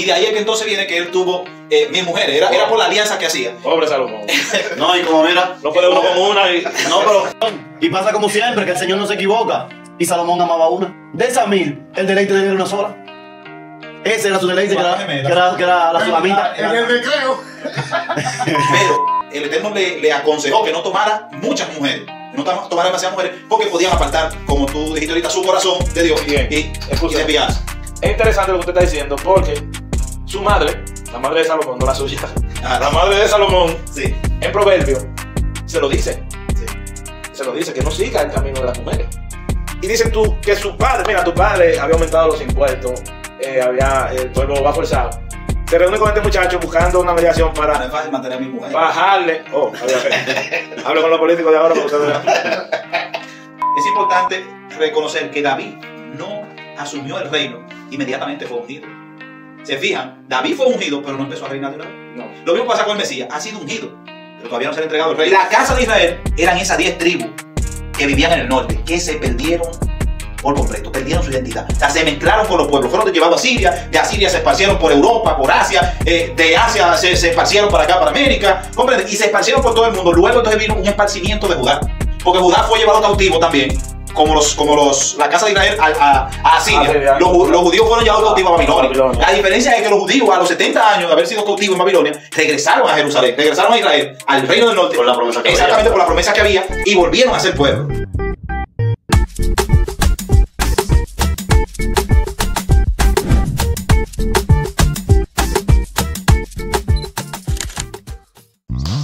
Y de ahí es que entonces viene que él tuvo 1000 mujeres. Era por la alianza que hacía. Pobre Salomón. No, y como mira, No puede uno con una y... no, pero. Y pasa como siempre, que el Señor no se equivoca. Y Salomón amaba una. De esas 1000, el deleite de él era una sola. Ese era su deleite, que era la sulamita. En el recreo. Pero el Eterno le aconsejó que no tomara muchas mujeres. Que no tomara demasiadas mujeres porque podían apartar, como tú dijiste ahorita, su corazón de Dios Bien, y escucha. desviarse. Es interesante lo que usted está diciendo porque su madre, la madre de Salomón, no la suya, Ah, la madre de Salomón, Sí, en Proverbio, se lo dice. sí. Se lo dice, que no siga el camino de las mujeres. Y dicen tú que su padre, mira, tu padre había aumentado los impuestos, el pueblo va forzado. Se reúne con este muchacho buscando una mediación No para es fácil mantener a mi mujer. bajarle. Oh, hablo con los políticos de ahora para ustedes vean. Es importante reconocer que David no asumió el reino, inmediatamente fue ungido. Se fijan, David fue ungido, pero no empezó a reinar de una vez. No. Lo mismo pasa con el Mesías, ha sido ungido, pero todavía no se le ha entregado el reino. La casa de Israel eran esas 10 tribus que vivían en el norte, que se perdieron por completo, perdieron su identidad. O sea, se mezclaron con los pueblos, fueron llevados a Siria, de Asiria se esparcieron por Europa, por Asia, de Asia se esparcieron para acá, para América, ¿comprende? Y se esparcieron por todo el mundo. Luego entonces vino un esparcimiento de Judá, porque Judá fue llevado cautivo también, como la casa de Israel a Asiria. Los judíos fueron llevados cautivos a Babilonia. La diferencia es que los judíos a los 70 años de haber sido cautivos en Babilonia, regresaron a Jerusalén, regresaron a Israel, al reino del norte, Por la promesa que exactamente había. por la promesa que había, y volvieron a ser pueblo.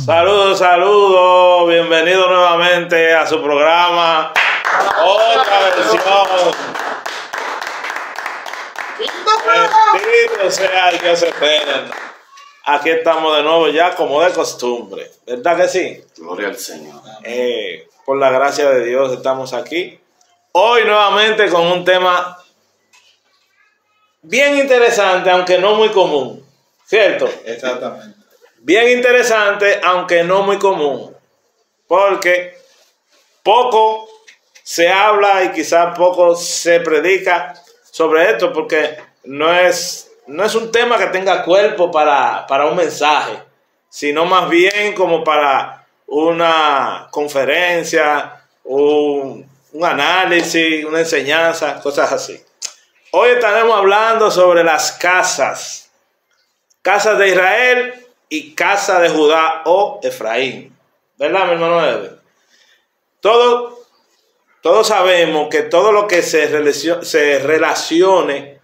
Saludos, saludos, bienvenido nuevamente a su programa. Otra versión. Bendito sea el que se eterno. Aquí estamos de nuevo ya como de costumbre, ¿verdad que sí? Gloria al Señor. Por la gracia de Dios estamos aquí. Hoy nuevamente con un tema bien interesante, aunque no muy común, ¿cierto? Exactamente. Bien interesante, aunque no muy común, porque poco se habla y quizás poco se predica sobre esto, porque no es un tema que tenga cuerpo para un mensaje, sino más bien como para una conferencia, un análisis, una enseñanza, cosas así. Hoy estaremos hablando sobre las casas de Israel y casa de Judá o Efraín, ¿verdad, mi hermano Edwin? Todos sabemos que todo lo que se relacione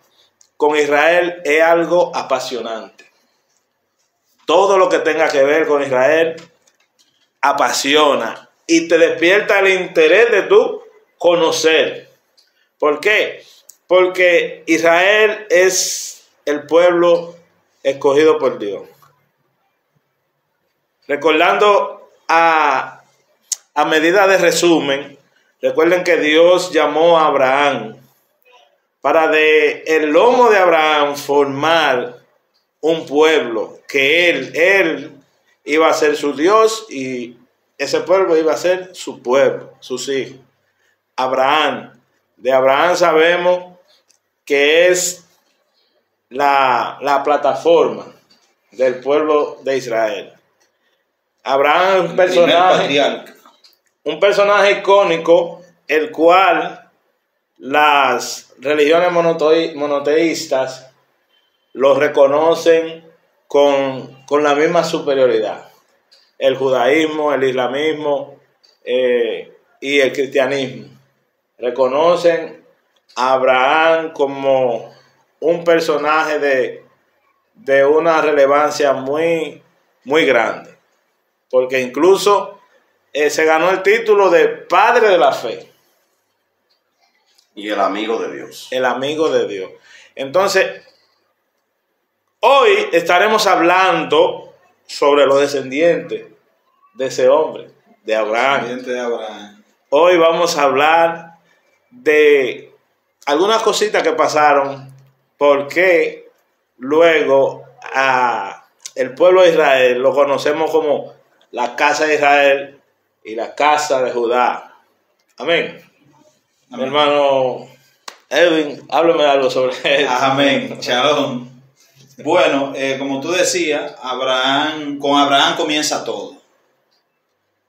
con Israel es algo apasionante. Todo lo que tenga que ver con Israel apasiona y te despierta el interés de tú conocer. ¿Por qué? Porque Israel es el pueblo escogido por Dios. Recordando a medida de resumen, recuerden que Dios llamó a Abraham para de el lomo de Abraham formar un pueblo que él iba a ser su Dios y ese pueblo iba a ser su pueblo, sus hijos. De Abraham sabemos que es la plataforma del pueblo de Israel. Abraham es un personaje icónico, el cual las religiones monoteístas lo reconocen con la misma superioridad. El judaísmo, el islamismo y el cristianismo reconocen a Abraham como un personaje de una relevancia muy, muy grande. Porque incluso se ganó el título de Padre de la Fe. Y el amigo de Dios. El amigo de Dios. Entonces, hoy estaremos hablando sobre los descendientes de ese hombre, de Abraham. Hoy vamos a hablar de algunas cositas que pasaron, porque luego el pueblo de Israel lo conocemos como la casa de Israel y la casa de Judá. Amén. Mi hermano Edwin, háblame algo sobre eso. Amén. Shalom. Bueno, como tú decías, con Abraham comienza todo.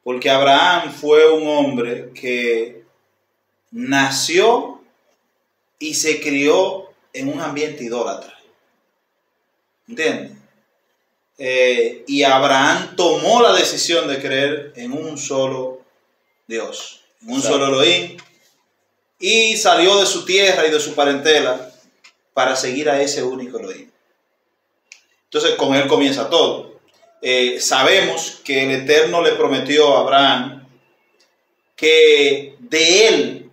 Porque Abraham fue un hombre que nació y se crió en un ambiente idólatra. ¿Entiendes? Y Abraham tomó la decisión de creer en un solo Dios, en un solo Elohim, y salió de su tierra y de su parentela para seguir a ese único Elohim. Entonces con él comienza todo. Sabemos que el Eterno le prometió a Abraham que de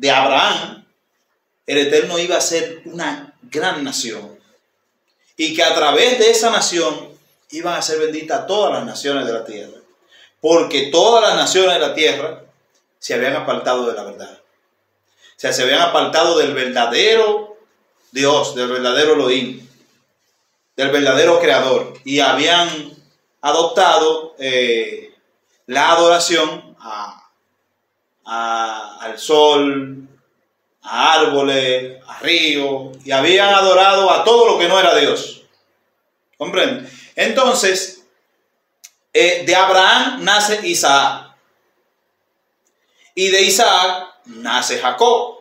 Abraham, el Eterno iba a ser una gran nación y que a través de esa nación iban a ser benditas todas las naciones de la tierra, porque todas las naciones de la tierra se habían apartado de la verdad. O sea, se habían apartado del verdadero Dios, del verdadero Elohim, del verdadero creador, y habían adoptado la adoración al sol, a árboles, a ríos, y habían adorado a todo lo que no era Dios. ¿Comprenden? Entonces, de Abraham nace Isaac, y de Isaac nace Jacob.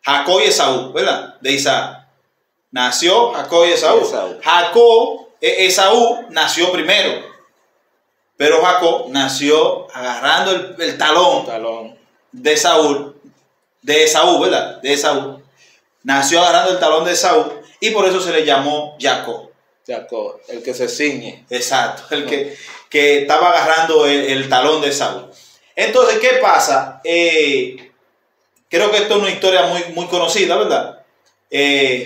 Jacob y Esaú, ¿verdad? De Isaac nació Jacob y Esaú. Esaú nació primero, pero Jacob nació agarrando el talón de Esaú, ¿verdad? De Esaú. Nació agarrando el talón de Esaú y por eso se le llamó Jacob. Jacob, el que se ciñe. Exacto, el que estaba agarrando el talón de Esaú. Entonces, ¿qué pasa? Creo que esto es una historia muy, muy conocida, ¿verdad?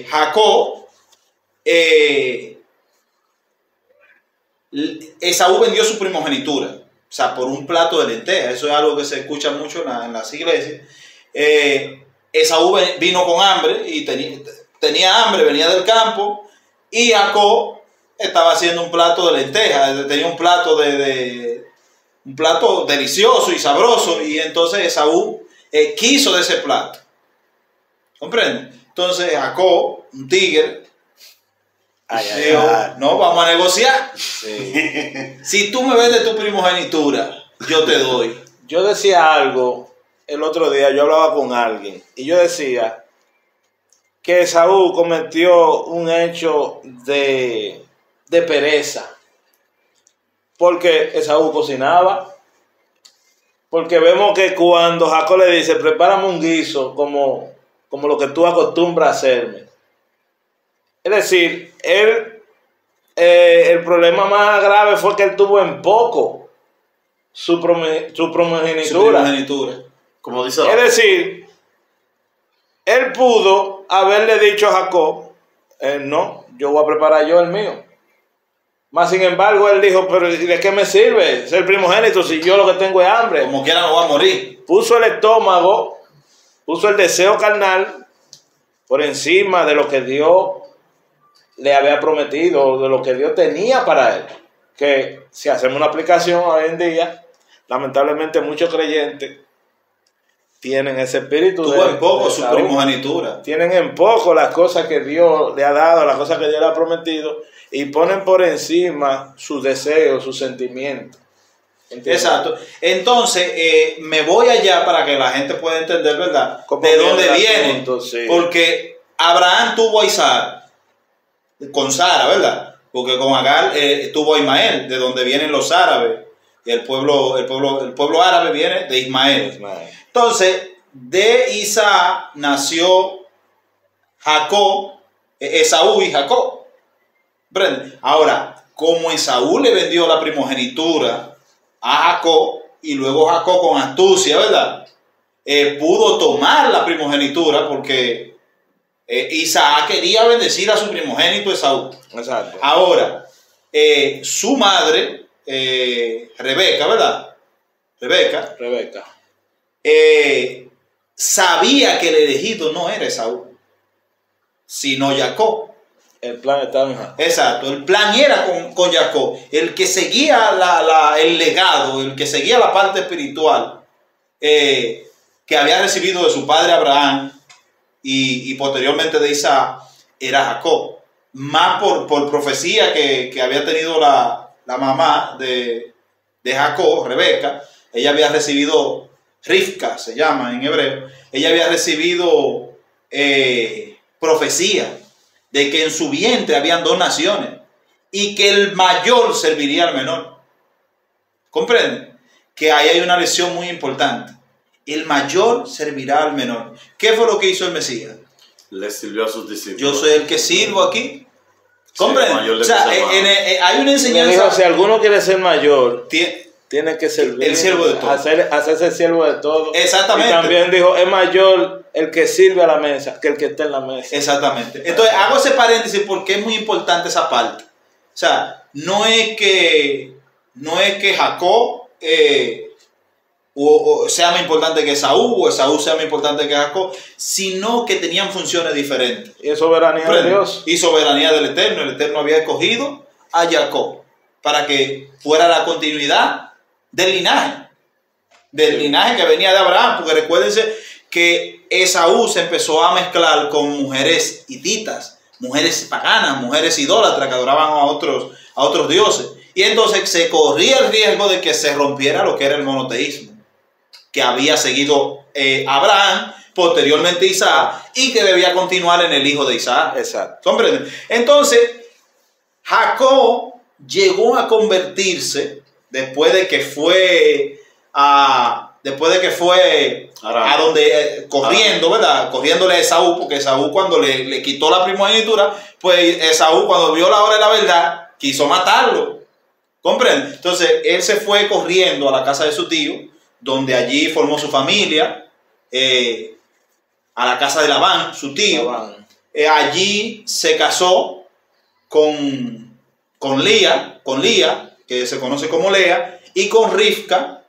Jacob, Esaú vendió su primogenitura, o sea, por un plato de lentejas. Eso es algo que se escucha mucho en las iglesias. Esaú vino con hambre y tenía hambre, venía del campo, y Jacob estaba haciendo un plato de lentejas, tenía un plato un plato delicioso y sabroso, y entonces Esaú quiso de ese plato. ¿Comprende? Entonces Jacob, un tigre, dijo, no, vamos a negociar. Sí. Si tú me vendes tu primogenitura, yo te doy. Yo decía algo el otro día, yo hablaba con alguien, y yo decía que Esaú cometió un hecho de pereza. Porque Esaú cocinaba. Porque vemos que cuando Jacob le dice, prepárame un guiso como lo que tú acostumbras a hacerme. Es decir, el problema más grave fue que él tuvo en poco su primogenitura. Como dice. Es decir, él pudo haberle dicho a Jacob, no, yo voy a preparar yo el mío. Mas sin embargo, él dijo, pero ¿de qué me sirve ser primogénito si yo lo que tengo es hambre? Como quiera no va a morir. Puso el estómago, puso el deseo carnal por encima de lo que Dios le había prometido, de lo que Dios tenía para él. Que si hacemos una aplicación hoy en día, lamentablemente muchos creyentes tienen ese espíritu. Tuvo en poco su primogenitura. Tienen en poco las cosas que Dios le ha dado, las cosas que Dios le ha prometido, y ponen por encima sus deseos, sus sentimientos. ¿Entiendes? Exacto. Entonces, me voy allá para que la gente pueda entender, ¿verdad? De dónde viene. Punto, sí. Porque Abraham tuvo a Isaac con Sara, ¿verdad? Porque con Agar tuvo a Ismael, de donde vienen los árabes. Y el pueblo árabe viene de Ismael. Entonces, de Isaac nació Jacob, Esaú y Jacob. Ahora, como Esaú le vendió la primogenitura a Jacob, y luego Jacob con astucia, ¿verdad? Pudo tomar la primogenitura porque Isaac quería bendecir a su primogénito Esaú. Exacto. Ahora, su madre, Rebeca, ¿verdad? Rebeca. Sabía que el elegido no era Esaú, sino Jacob. El plan estaba en Jacob. Exacto, el plan era con Jacob, el que seguía el legado, el que seguía la parte espiritual que había recibido de su padre Abraham y posteriormente de Isaac, era Jacob. Más por profecía que había tenido la mamá de Jacob, Rebeca. Ella había recibido, Rivka se llama en hebreo, ella había recibido profecía de que en su vientre habían dos naciones y que el mayor serviría al menor. ¿Comprenden? Que ahí hay una lección muy importante. El mayor servirá al menor. ¿Qué fue lo que hizo el Mesías? Le sirvió a sus discípulos. Yo soy el que sirvo aquí. ¿Comprenden? Sí, o sea, hay una enseñanza. Dijo, si alguno quiere ser mayor, tiene que servir. El siervo de todo. Hacerse el siervo de todo. Exactamente. Y también dijo, es mayor el que sirve a la mesa que el que está en la mesa. Exactamente. Entonces, hago ese paréntesis porque es muy importante esa parte. O sea, no es que Jacob o sea más importante que Esaú, o Esaú sea más importante que Jacob, sino que tenían funciones diferentes. Y es soberanía de Dios. Y soberanía del Eterno. El Eterno había escogido a Jacob para que fuera la continuidad del linaje que venía de Abraham, porque recuérdense que Esaú se empezó a mezclar con mujeres hititas, mujeres paganas, mujeres idólatras que adoraban a otros dioses. Y entonces se corría el riesgo de que se rompiera lo que era el monoteísmo, que había seguido Abraham, posteriormente Isaac, y que debía continuar en el hijo de Isaac. Exacto. ¿Comprenden? Entonces, Jacob llegó a convertirse después de que fue a donde corriendo, ¿verdad? Corriéndole a Esaú, porque Esaú cuando le quitó la primogenitura, pues Esaú cuando vio la hora de la verdad, quiso matarlo. ¿Comprenden? Entonces, él se fue corriendo a la casa de su tío, donde allí formó su familia, a la casa de Labán, su tío. Allí se casó con Lía, que se conoce como Lea, y con Rachel,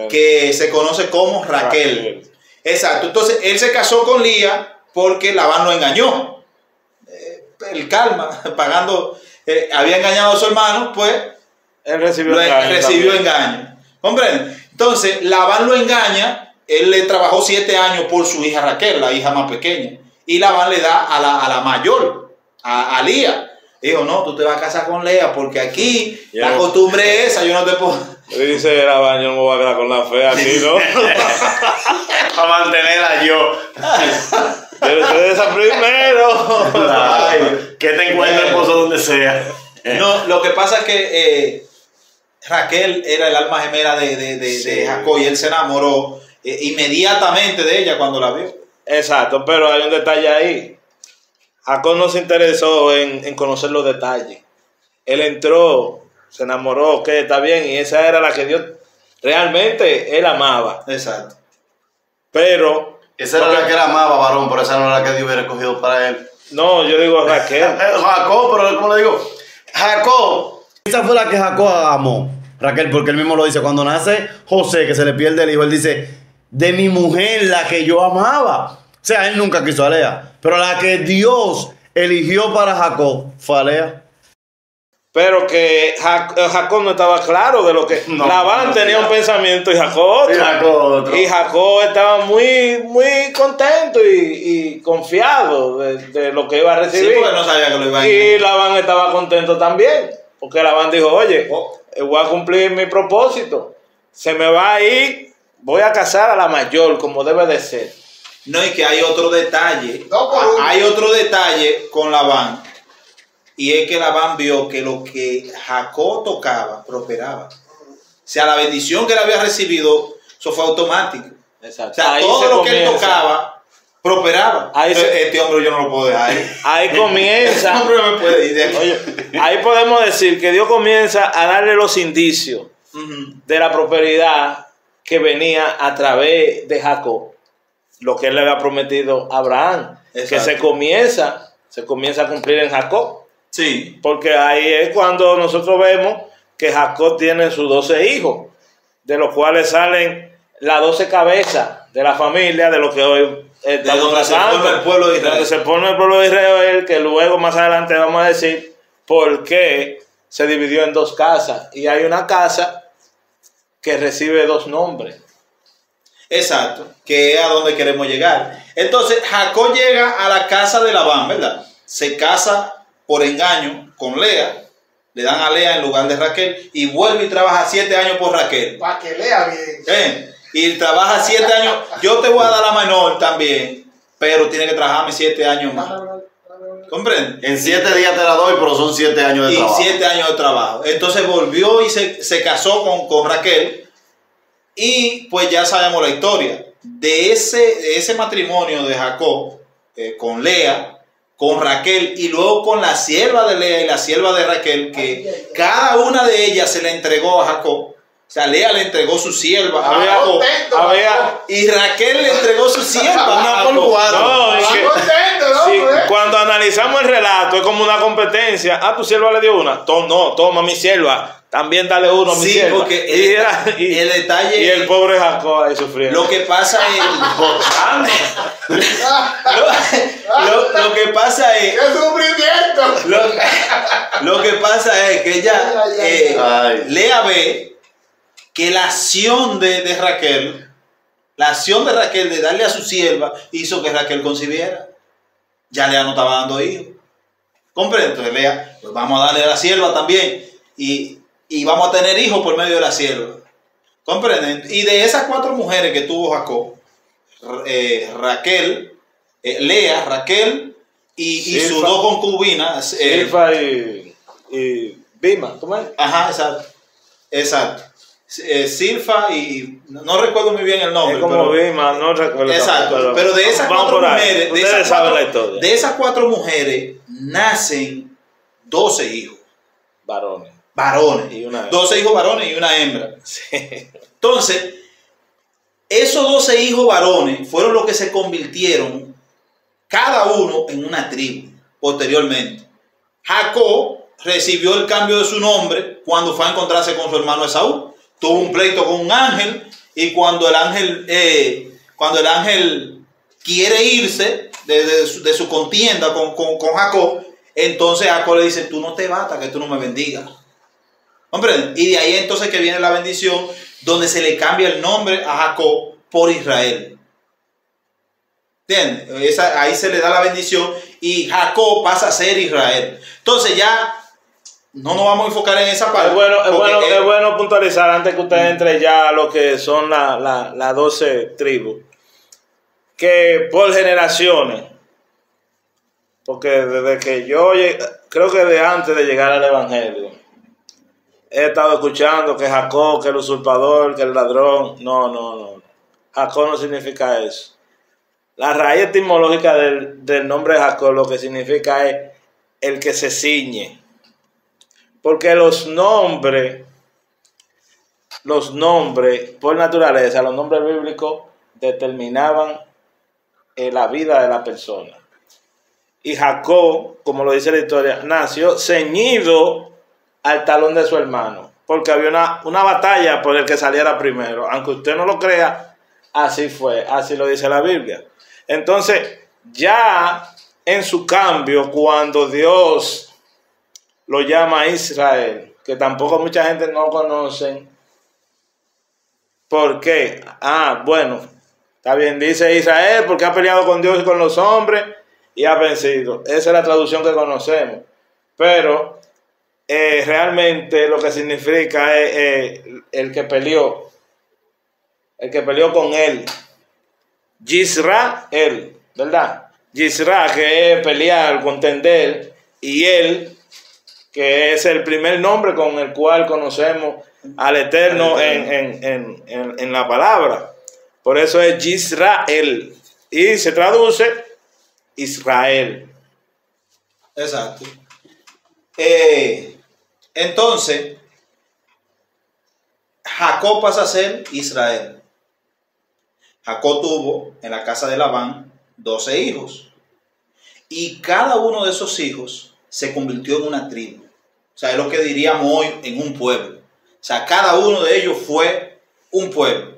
que se conoce como Raquel. Exacto. Entonces, él se casó con Lía porque Labán lo engañó. El karma, pagando, había engañado a su hermano, pues él recibió engaño. ¿Comprenden? Entonces, Labán lo engaña, él le trabajó 7 años por su hija Raquel, la hija más pequeña, y Labán le da a la mayor, a Lía. Dijo, no, tú te vas a casar con Lea, porque aquí la costumbre es esa, yo no te puedo... Dice Labán, yo no me voy a quedar con la fe aquí, ¿no? Para mantenerla yo. Pero ustedes a primero. Ay, que te encuentres esposo donde sea. No, lo que pasa es que Raquel era el alma gemela de Jacob, y él se enamoró inmediatamente de ella cuando la vio. Exacto, pero hay un detalle ahí. Jacob no se interesó en conocer los detalles. Él entró, se enamoró, que está bien, y esa era la que Dios realmente él amaba. Exacto. Pero esa era la que él amaba, varón, pero esa no era la que Dios hubiera escogido para él. no, yo digo Raquel. Jacob, pero ¿cómo le digo? Jacob. Esa fue la que Jacob amó, Raquel, porque él mismo lo dice. Cuando nace José, que se le pierde el hijo, él dice, de mi mujer, la que yo amaba. O sea, él nunca quiso a Lea, pero la que Dios eligió para Jacob fue a Lea. Pero que Jacob no estaba claro de lo que... Labán tenía un pensamiento y Jacob otro. Y Jacob estaba muy, muy contento y confiado de lo que iba a recibir. Sí, porque no sabía que lo iba a ir. Y Labán estaba contento también. Porque Labán dijo, oye, voy a cumplir mi propósito. Se me va a ir, voy a casar a la mayor como debe de ser. No, y que hay otro detalle. Hay otro detalle con Labán. Y es que Labán vio que lo que Jacob tocaba, prosperaba. O sea, la bendición que él había recibido, eso fue automático. Exacto. O sea, ahí todo lo que él tocaba, prosperaba. Este hombre yo no lo puedo dejar ahí. Ahí comienza. Este hombre no me puede ir de aquí. Oye, ahí podemos decir que Dios comienza a darle los indicios de la prosperidad que venía a través de Jacob. Lo que él le había prometido a Abraham. Exacto. Que se comienza a cumplir en Jacob. Sí. Porque ahí es cuando nosotros vemos que Jacob tiene sus 12 hijos, de los cuales salen las 12 cabezas de la familia, de lo que hoy estamos tratando, se forma el pueblo de Israel. Donde se pone el pueblo de Israel, que luego más adelante vamos a decir por qué se dividió en 2 casas. Y hay una casa que recibe 2 nombres. Exacto, que es a donde queremos llegar. Entonces, Jacob llega a la casa de Labán, ¿verdad? Se casa por engaño con Lea, le dan a Lea en lugar de Raquel y vuelve y trabaja 7 años por Raquel. Para que lea bien. Y trabaja 7 años. Yo te voy a dar la menor también, pero tiene que trabajarme 7 años más. ¿Comprende? En 7 días te la doy, pero son 7 años de trabajo. Y 7 años de trabajo. Entonces volvió y se casó con Raquel. Y pues ya sabemos la historia. De ese matrimonio de Jacob con Lea, con Raquel y luego con la sierva de Lea y la sierva de Raquel, que cada una de ellas se le entregó a Jacob. O sea, Lea le entregó su sierva a Jacob. Y Raquel le entregó su sierva a Jacob. Cuando analizamos el relato, es como una competencia. Ah, tu sierva le dio una. No, toma mi sierva. También dale uno a mi sierva. Porque el detalle. Y el pobre Jacob ahí sufriendo. Lo que pasa es. lo que pasa es. ¡Qué sufrimiento! Lo que pasa es que ella. Lea ve que la acción de Raquel, de darle a su sierva, hizo que Raquel concibiera. Ya Lea no estaba dando hijos. ¿Comprende? Entonces Lea, pues vamos a darle a la sierva también. Y vamos a tener hijos por medio de la sierva. ¿Comprenden? Y de esas 4 mujeres que tuvo Jacob, Lea, Raquel y sus 2 concubinas. Silfa y Bima, ¿cómo es? Ajá, exacto. Silfa y no recuerdo muy bien el nombre. Es como Bima, no recuerdo. Exacto, pero de esas 4 mujeres, de esas 4 mujeres nacen 12 hijos. Varones. Y una 12 hijos varones y una hembra. Sí. Entonces, esos 12 hijos varones fueron los que se convirtieron cada uno en una tribu posteriormente. Jacob recibió el cambio de su nombre cuando fue a encontrarse con su hermano Esaú. Tuvo un pleito con un ángel y cuando el ángel quiere irse de su contienda con Jacob, entonces Jacob le dice, tú no te vas hasta que tú no me bendigas. ¿Comprenden? Y de ahí entonces que viene la bendición, donde se le cambia el nombre a Jacob por Israel. ¿Entiendes? Ahí se le da la bendición y Jacob pasa a ser Israel. Entonces ya no nos vamos a enfocar en esa parte. Es bueno puntualizar antes que usted entre ya a lo que son las 12 tribus. Que por generaciones, porque desde que yo creo que de antes de llegar al Evangelio, he estado escuchando que Jacob, que el usurpador, que el ladrón. No. Jacob no significa eso. La raíz etimológica del nombre de Jacob lo que significa es el que se ciñe. Porque los nombres, por naturaleza, los nombres bíblicos determinaban la vida de la persona. Y Jacob, como lo dice la historia, nació ceñido al talón de su hermano, porque había una batalla por el que saliera primero. Aunque usted no lo crea, así fue, así lo dice la Biblia. Entonces, ya en su cambio, cuando Dios lo llama Israel, que tampoco mucha gente no conoce, ¿por qué? Bueno, está bien, dice Israel porque ha peleado con Dios y con los hombres y ha vencido. Esa es la traducción que conocemos, pero realmente lo que significa es el que peleó con él. Yisrael, ¿verdad? Yisra, que es pelear, contender, y él, que es el primer nombre con el cual conocemos al Eterno en la palabra. Por eso es Yisrael, y se traduce Israel. Exacto. Entonces, Jacob pasa a ser Israel. Jacob tuvo en la casa de Labán 12 hijos. Y cada uno de esos hijos se convirtió en una tribu. O sea, es lo que diríamos hoy en un pueblo. O sea, cada uno de ellos fue un pueblo.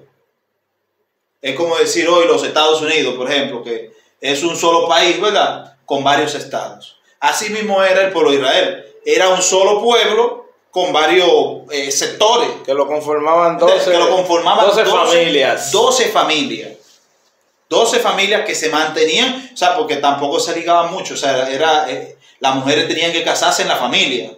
Es como decir hoy los Estados Unidos, por ejemplo, que es un solo país, ¿verdad? Con varios estados. Así mismo era el pueblo de Israel. Era un solo pueblo con varios sectores. Que lo conformaban 12, que lo conformaban 12 familias. 12 familias. 12 familias que se mantenían, o sea, porque tampoco se ligaban mucho. O sea, las mujeres tenían que casarse en la familia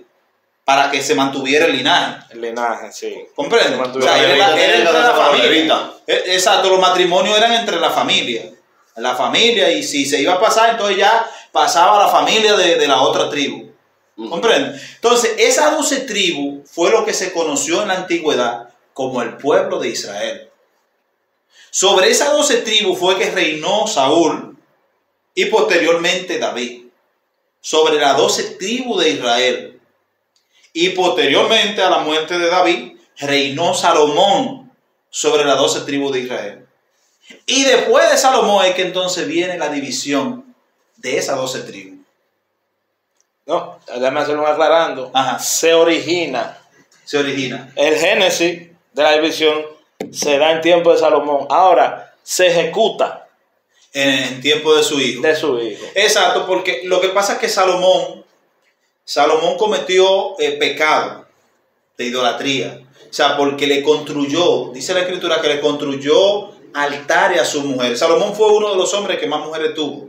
para que se mantuviera el linaje. El linaje, sí. ¿Comprenden? O sea, era entre la familia. Exacto, los matrimonios eran entre la familia. La familia, y si se iba a pasar, entonces ya pasaba a la familia de la otra tribu. ¿Comprenden? Entonces, esas 12 tribus fue lo que se conoció en la antigüedad como el pueblo de Israel. Sobre esas 12 tribus fue que reinó Saúl y posteriormente David. Sobre las 12 tribus de Israel. Y posteriormente a la muerte de David, reinó Salomón sobre las 12 tribus de Israel. Y después de Salomón es que entonces viene la división de esas 12 tribus. No, déjame hacerlo aclarando. Ajá. Se origina. El génesis de la división se da en tiempo de Salomón. Ahora, se ejecuta en tiempo de su hijo. Exacto, porque lo que pasa es que Salomón cometió pecado de idolatría. O sea, porque le construyó, dice la escritura que le construyó altares a su mujer. Salomón fue uno de los hombres que más mujeres tuvo.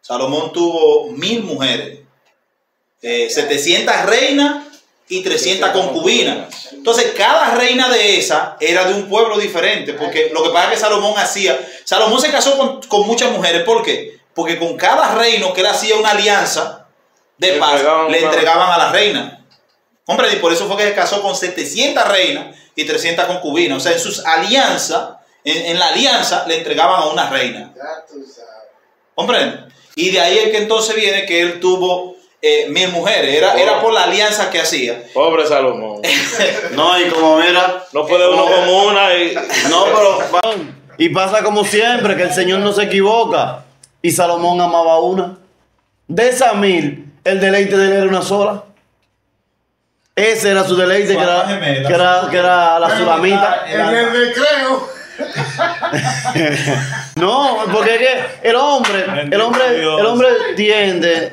Salomón tuvo 1000 mujeres. 700 reinas y 300 concubinas. Entonces, cada reina de esa era de un pueblo diferente, porque lo que pasa es que Salomón se casó con muchas mujeres. ¿Por qué? Porque con cada reino que él hacía una alianza de paz, le entregaban a la reina. Hombre, y por eso fue que se casó con 700 reinas y 300 concubinas. O sea, en sus alianzas, en la alianza, le entregaban a una reina. ¿Comprende? Y de ahí es que entonces viene que él tuvo 1000 mujeres. Era por la alianza que hacía. Pobre Salomón. No, y como mira, no puede uno con una y... No, pero y pasa como siempre, que el Señor no se equivoca. Y Salomón amaba una. De esas 1000, el deleite de él era una sola. Ese era su deleite, que era la sulamita. En el recreo. No, porque es que el hombre tiende,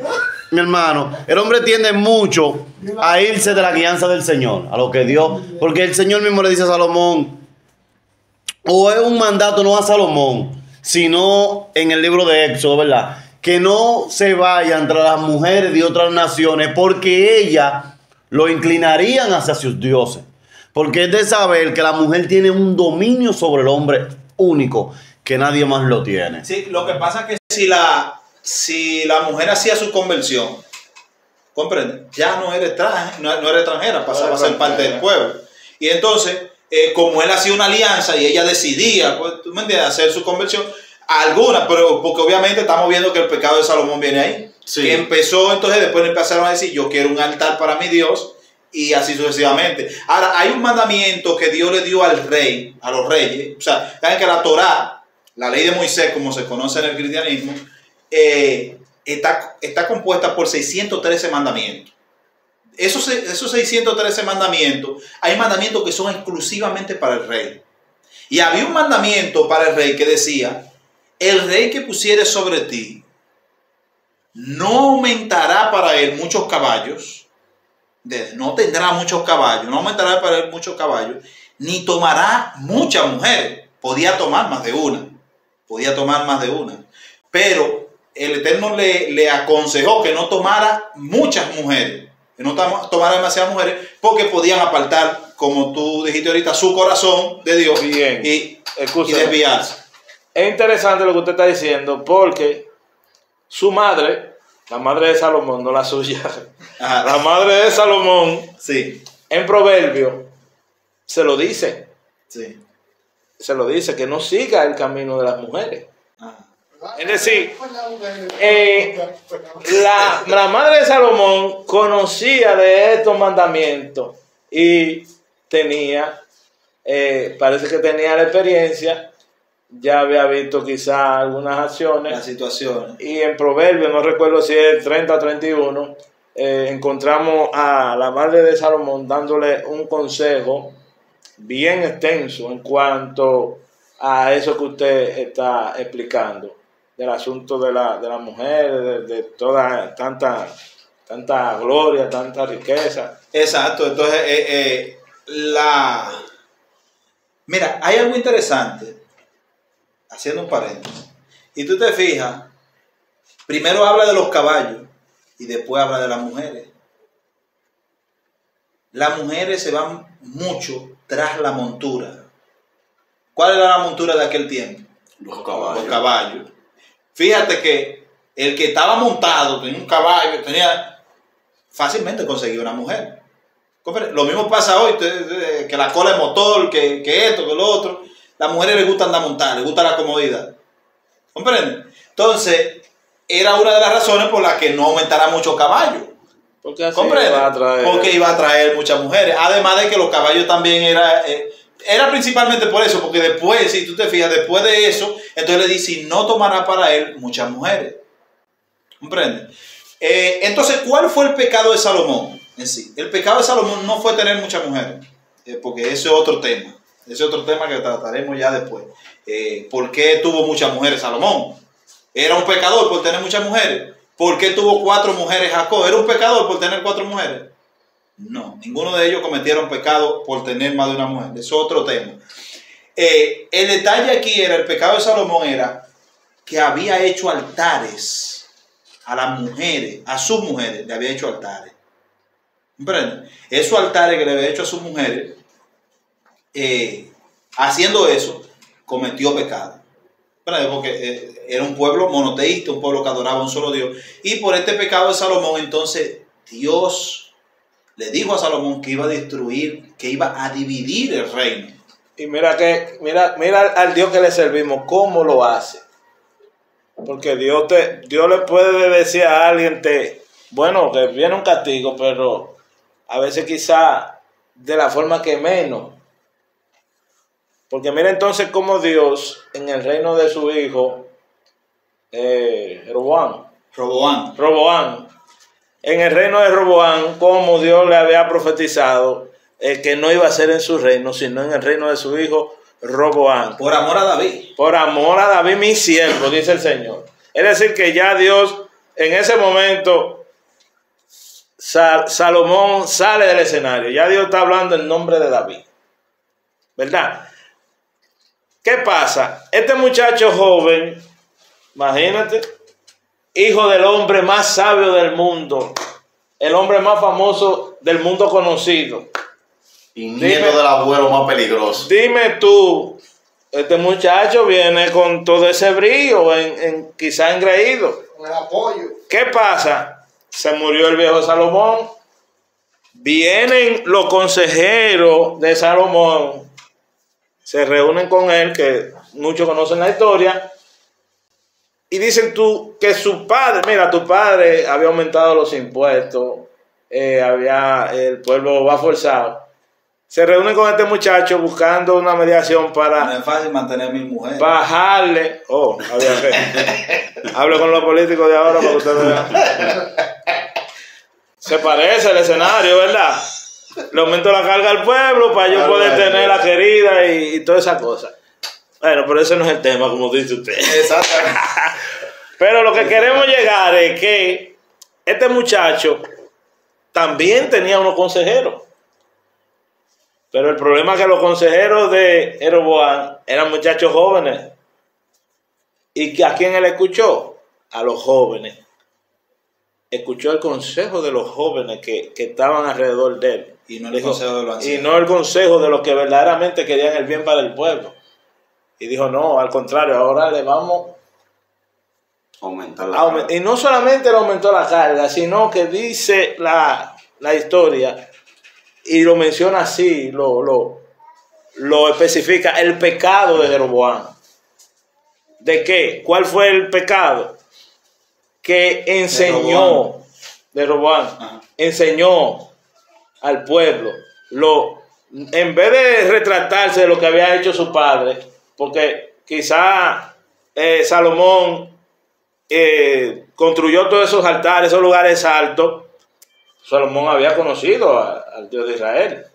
mi hermano, el hombre tiende mucho a irse de la guianza del Señor, a lo que Dios, porque el Señor mismo le dice a Salomón, o es un mandato no a Salomón, sino en el libro de Éxodo, ¿verdad? Que no se vaya entre las mujeres de otras naciones, porque ellas lo inclinarían hacia sus dioses. Porque es de saber que la mujer tiene un dominio sobre el hombre único, que nadie más lo tiene. Sí, lo que pasa es que si la mujer hacía su conversión, ¿comprende? Ya no era extranjera, pasaba a ser parte del pueblo. Y entonces, como él hacía una alianza y ella decidía, pues, ¿tú me entiendes?, hacer su conversión, algunas, pero porque obviamente estamos viendo que el pecado de Salomón viene ahí. Sí. Que empezó, entonces después empezaron a decir, yo quiero un altar para mi Dios, y así sucesivamente. Ahora, hay un mandamiento que Dios le dio al rey, a los reyes. O sea, saben que la Torá, la ley de Moisés, como se conoce en el cristianismo, está compuesta por 613 mandamientos. Esos 613 mandamientos, hay mandamientos que son exclusivamente para el rey. Y había un mandamiento para el rey que decía, el rey que pusiere sobre ti no aumentará para él muchos caballos, no tendrá muchos caballos, no aumentará para él muchos caballos, ni tomará muchas mujeres. Podía tomar más de una, pero el Eterno le aconsejó que no tomara muchas mujeres, que no tomara demasiadas mujeres, porque podían apartar, como tú dijiste ahorita, su corazón de Dios. Bien. y desviarse. Es interesante lo que usted está diciendo, porque su madre, la madre de Salomón, no la suya, Ajá. La madre de Salomón, sí, en Proverbio, se lo dice. Sí. Se lo dice, que no siga el camino de las mujeres. Ajá. Es decir, la madre de Salomón conocía de estos mandamientos y tenía, parece que tenía la experiencia, ya había visto quizás algunas acciones. Las situaciones. Y en Proverbios, no recuerdo si es 30 o 31, encontramos a la madre de Salomón dándole un consejo bien extenso en cuanto a eso que usted está explicando, del asunto de la mujer, de toda tanta tanta gloria, tanta riqueza. Exacto, entonces mira, hay algo interesante, haciendo un paréntesis, y tú te fijas, primero habla de los caballos y después habla de las mujeres. Las mujeres se van mucho tras la montura. ¿Cuál era la montura de aquel tiempo? Los caballos. Los caballos. Fíjate que el que estaba montado, tenía un caballo, fácilmente conseguía una mujer. Lo mismo pasa hoy, que la cola de motor, que esto, que lo otro. Las mujeres les gusta andar montadas, les gusta la comodidad. ¿Comprende? Entonces, era una de las razones por las que no aumentara mucho caballo. Porque así ¿comprende? Porque iba a atraer muchas mujeres. Además de que los caballos también era principalmente por eso, porque después, si tú te fijas, después de eso, entonces le dice, no tomará para él muchas mujeres. ¿Comprende? Entonces, ¿cuál fue el pecado de Salomón en sí? El pecado de Salomón no fue tener muchas mujeres, porque ese es otro tema. Ese es otro tema que trataremos ya después. ¿Por qué tuvo muchas mujeres Salomón? ¿Era un pecador por tener muchas mujeres? ¿Por qué tuvo 4 mujeres Jacob? ¿Era un pecador por tener 4 mujeres? No, ninguno de ellos cometieron pecado por tener más de una mujer. Eso es otro tema. El detalle aquí el pecado de Salomón era que había hecho altares a las mujeres, a sus mujeres, le había hecho altares. ¿Comprenden? Esos altares que le había hecho a sus mujeres, haciendo eso, cometió pecado. Porque era un pueblo monoteísta, un pueblo que adoraba a un solo Dios. Y por este pecado de Salomón, entonces Dios le dijo a Salomón que iba a destruir, que iba a dividir el reino. Y mira al Dios que le servimos, cómo lo hace. Porque Dios le puede decir a alguien, bueno, que viene un castigo, pero a veces quizá de la forma que menos. Porque mira entonces cómo Dios, en el reino de su hijo, Roboam, en el reino de Roboam, como Dios le había profetizado que no iba a ser en su reino, sino en el reino de su hijo Roboam. Por amor a David. Por amor a David, mi siervo, dice el Señor. Es decir, que ya Dios, en ese momento, Salomón sale del escenario. Ya Dios está hablando en nombre de David. ¿Verdad? ¿Qué pasa? Este muchacho joven, imagínate, hijo del hombre más sabio del mundo, el hombre más famoso del mundo conocido. Y nieto del abuelo más peligroso. Dime tú, este muchacho viene con todo ese brío, quizá engreído. Con el apoyo. ¿Qué pasa? Se murió el viejo Salomón. Vienen los consejeros de Salomón. Se reúnen con él, que muchos conocen la historia, y dicen que su padre, mira, tu padre había aumentado los impuestos, el pueblo va forzado. Se reúnen con este muchacho buscando una mediación para... No es fácil mantener a mi mujer. Bajarle... había que... Hablo con los políticos de ahora para que ustedes vean. Se parece el escenario, ¿verdad? Le aumento la carga al pueblo para yo poder tener la querida y toda esa cosa. Bueno, pero ese no es el tema, como dice usted. Exactamente. Pero lo que queremos llegar es que este muchacho también tenía unos consejeros. Pero el problema es que los consejeros de Jeroboam eran muchachos jóvenes. ¿Y a quién él escuchó? A los jóvenes. Escuchó el consejo de los jóvenes que estaban alrededor de él. Y no el consejo de los ancianos. Y no el consejo de los que verdaderamente querían el bien para el pueblo. Y dijo, no, al contrario, ahora le vamos a aumentar la carga. Y no solamente le aumentó la carga, sino que dice la historia, y lo menciona así, lo especifica, el pecado de Jeroboam. ¿De qué? ¿Cuál fue el pecado? Que enseñó de Jeroboam, enseñó al pueblo, en vez de retratarse de lo que había hecho su padre, porque quizá Salomón construyó todos esos altares, esos lugares altos. Salomón había conocido al Dios de Israel,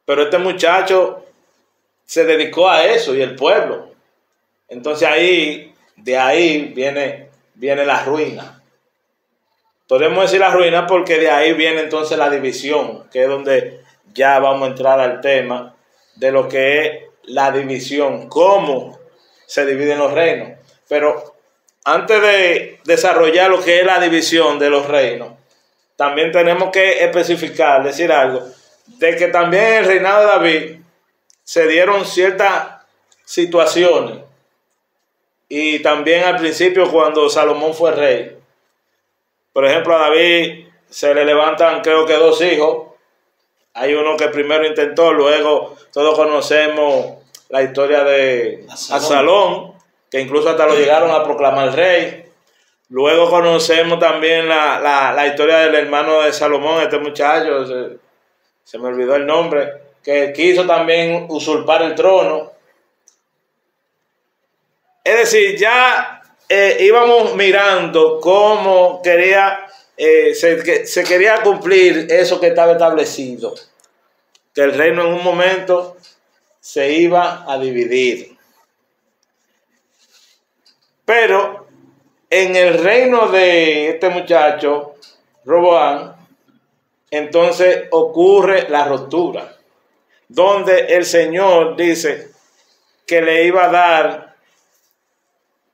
pero este muchacho se dedicó a eso y el pueblo. Entonces de ahí viene la ruina. podemos decir la ruina, porque de ahí viene entonces la división, que es donde ya vamos a entrar al tema de lo que es la división, cómo se dividen los reinos. Pero antes de desarrollar lo que es la división de los reinos, también tenemos que especificar, decir algo, de que también en el reinado de David se dieron ciertas situaciones, y también al principio cuando Salomón fue rey. Por ejemplo, a David se le levantan creo que 2 hijos. Hay uno que primero intentó, luego todos conocemos la historia de Absalón, que incluso hasta lo llegaron a proclamar rey. Luego conocemos también la historia del hermano de Salomón, este muchacho, se me olvidó el nombre, que quiso también usurpar el trono. Es decir, ya íbamos mirando cómo se quería cumplir eso que estaba establecido, que el reino en un momento se iba a dividir. Pero en el reino de este muchacho, Roboam, entonces ocurre la ruptura, donde el Señor dice que le iba a dar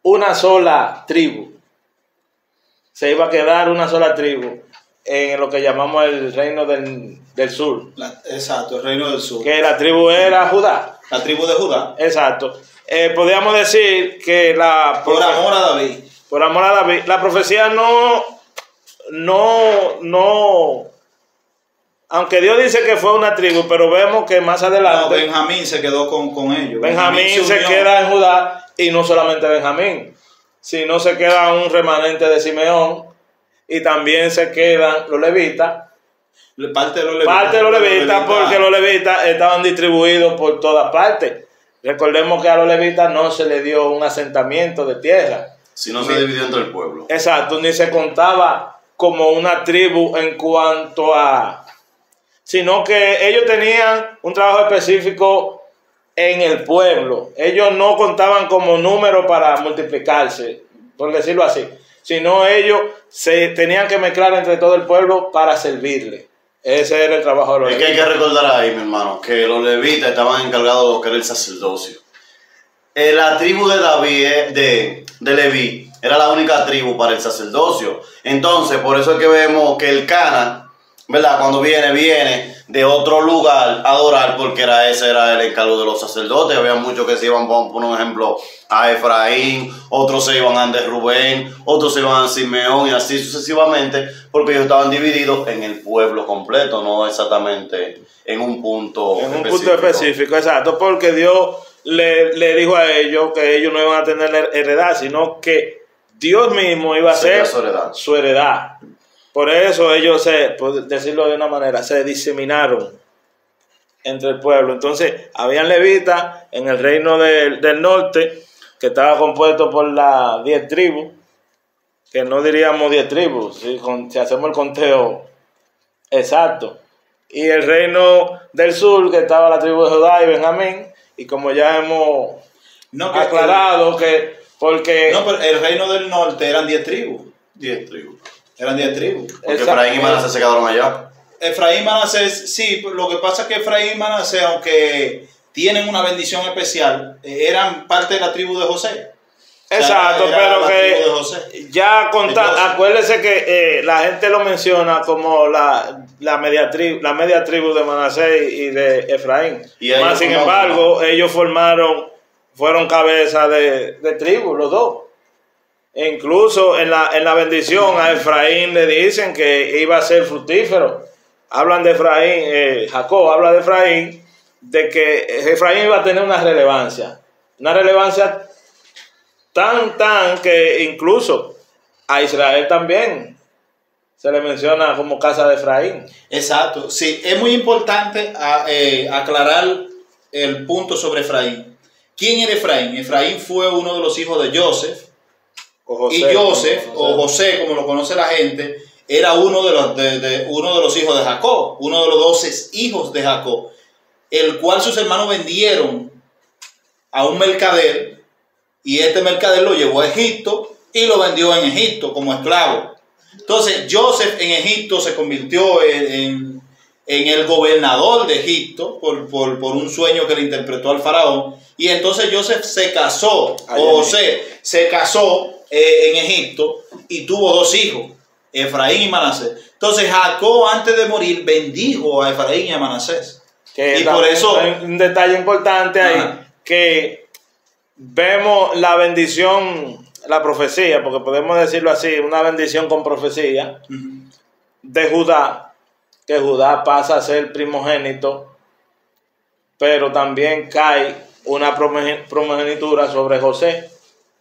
una sola tribu. Se iba a quedar una sola tribu en lo que llamamos el reino del sur. Exacto, el reino del sur. Que la tribu era Judá. La tribu de Judá. Exacto. Podríamos decir que por amor a David. Por amor a David. La profecía no. Aunque Dios dice que fue una tribu, pero vemos que más adelante. No, Benjamín se quedó con ellos. Benjamín se queda en Judá, y no solamente Benjamín, sino se queda un remanente de Simeón, y también se quedan los levitas. Parte de los levitas, porque los levitas estaban distribuidos por todas partes. Recordemos que a los levitas no se les dio un asentamiento de tierra. Si no se dividió entre el pueblo. Exacto, ni se contaba como una tribu en cuanto a... sino que ellos tenían un trabajo específico en el pueblo. Ellos no contaban como número para multiplicarse, por decirlo así, sino ellos se tenían que mezclar entre todo el pueblo para servirle. Ese era el trabajo de los levitas. Es que hay que recordar ahí, mi hermano, que los levitas estaban encargados de lo que era el sacerdocio. La tribu de David, de Leví, era la única tribu para el sacerdocio. Entonces, por eso es que vemos que el Cana, ¿verdad? Cuando viene de otro lugar a adorar, porque ese era el encargo de los sacerdotes. Había muchos que se iban, por un ejemplo, a Efraín, otros se iban a de Rubén, otros se iban a Simeón, y así sucesivamente, porque ellos estaban divididos en el pueblo completo, no exactamente en un punto específico. En un punto específico, exacto, porque Dios le dijo a ellos que ellos no iban a tener heredad, sino que Dios mismo iba a ser su heredad. Por eso ellos, por decirlo de una manera, se diseminaron entre el pueblo. Entonces, habían levitas en el reino del norte, que estaba compuesto por las 10 tribus, que no diríamos 10 tribus, si hacemos el conteo exacto. Y el reino del sur, que estaba la tribu de Judá y Benjamín, y como ya hemos aclarado porque... No, pero el reino del norte eran 10 tribus. 10 tribus. Eran 10 tribus. Porque Efraín y Manasés se quedaron allá. Efraín y Manasés, sí, lo que pasa es que Efraín y Manasés, aunque tienen una bendición especial, eran parte de la tribu de José. Exacto, pero que ya acuérdese que la gente lo menciona como la media tribu de Manasés y de Efraín. Más sin embargo, ellos fueron cabeza de tribu, los dos. E incluso en la bendición a Efraín le dicen que iba a ser fructífero. Hablan de Efraín, Jacob habla de Efraín, de que Efraín iba a tener una relevancia tan que incluso a Israel también se le menciona como casa de Efraín. Exacto, sí, es muy importante aclarar el punto sobre Efraín. ¿Quién era Efraín? Efraín fue uno de los hijos de Joseph. Y Joseph, o José, como lo conoce la gente, era uno de los hijos de Jacob, uno de los 12 hijos de Jacob, el cual sus hermanos vendieron a un mercader, y este mercader lo llevó a Egipto y lo vendió en Egipto como esclavo. Entonces, Joseph en Egipto se convirtió en el gobernador de Egipto por un sueño que le interpretó al faraón. Y entonces Joseph se casó, o José se casó en Egipto y tuvo 2 hijos, Efraín y Manasés. Entonces Jacob, antes de morir, bendijo a Efraín y a Manasés. Que y por eso hay un detalle importante ahí, que vemos la bendición, la profecía, porque podemos decirlo así, una bendición con profecía de Judá, que Judá pasa a ser primogénito, pero también cae una primogenitura sobre José,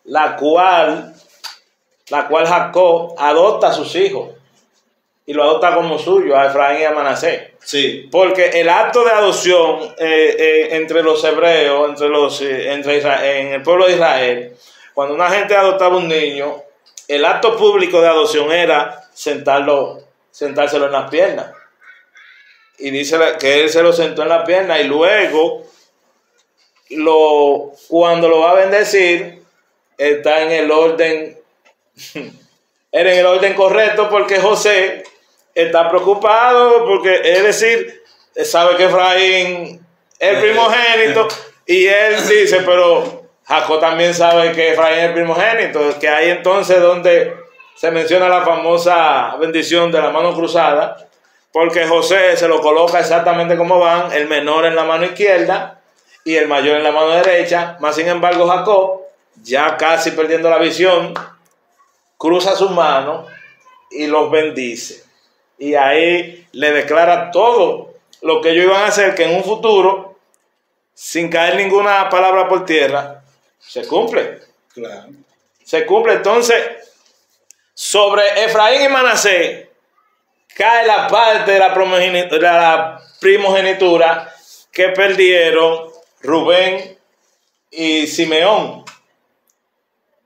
la cual Jacob adopta a sus hijos y lo adopta como suyo, a Efraín y a Manasés. sí. Porque el acto de adopción entre los hebreos, en el pueblo de Israel, cuando una gente adoptaba un niño, el acto público de adopción era sentárselo en las piernas. Y dice que él se lo sentó en las piernas y luego, cuando lo va a bendecir, está en el orden, era en el orden correcto, porque José está preocupado, porque es decir, sabe que Efraín es el primogénito, y él dice, pero Jacob también sabe que Efraín es el primogénito, que ahí entonces donde se menciona la famosa bendición de la mano cruzada, porque José se lo coloca exactamente como van, el menor en la mano izquierda y el mayor en la mano derecha, más sin embargo Jacob, ya casi perdiendo la visión, cruza sus manos y los bendice. Y ahí le declara todo lo que ellos iban a hacer, que en un futuro, sin caer ninguna palabra por tierra, se cumple. Claro. Se cumple. Entonces, sobre Efraín y Manasés, cae la parte de la primogenitura que perdieron Rubén y Simeón.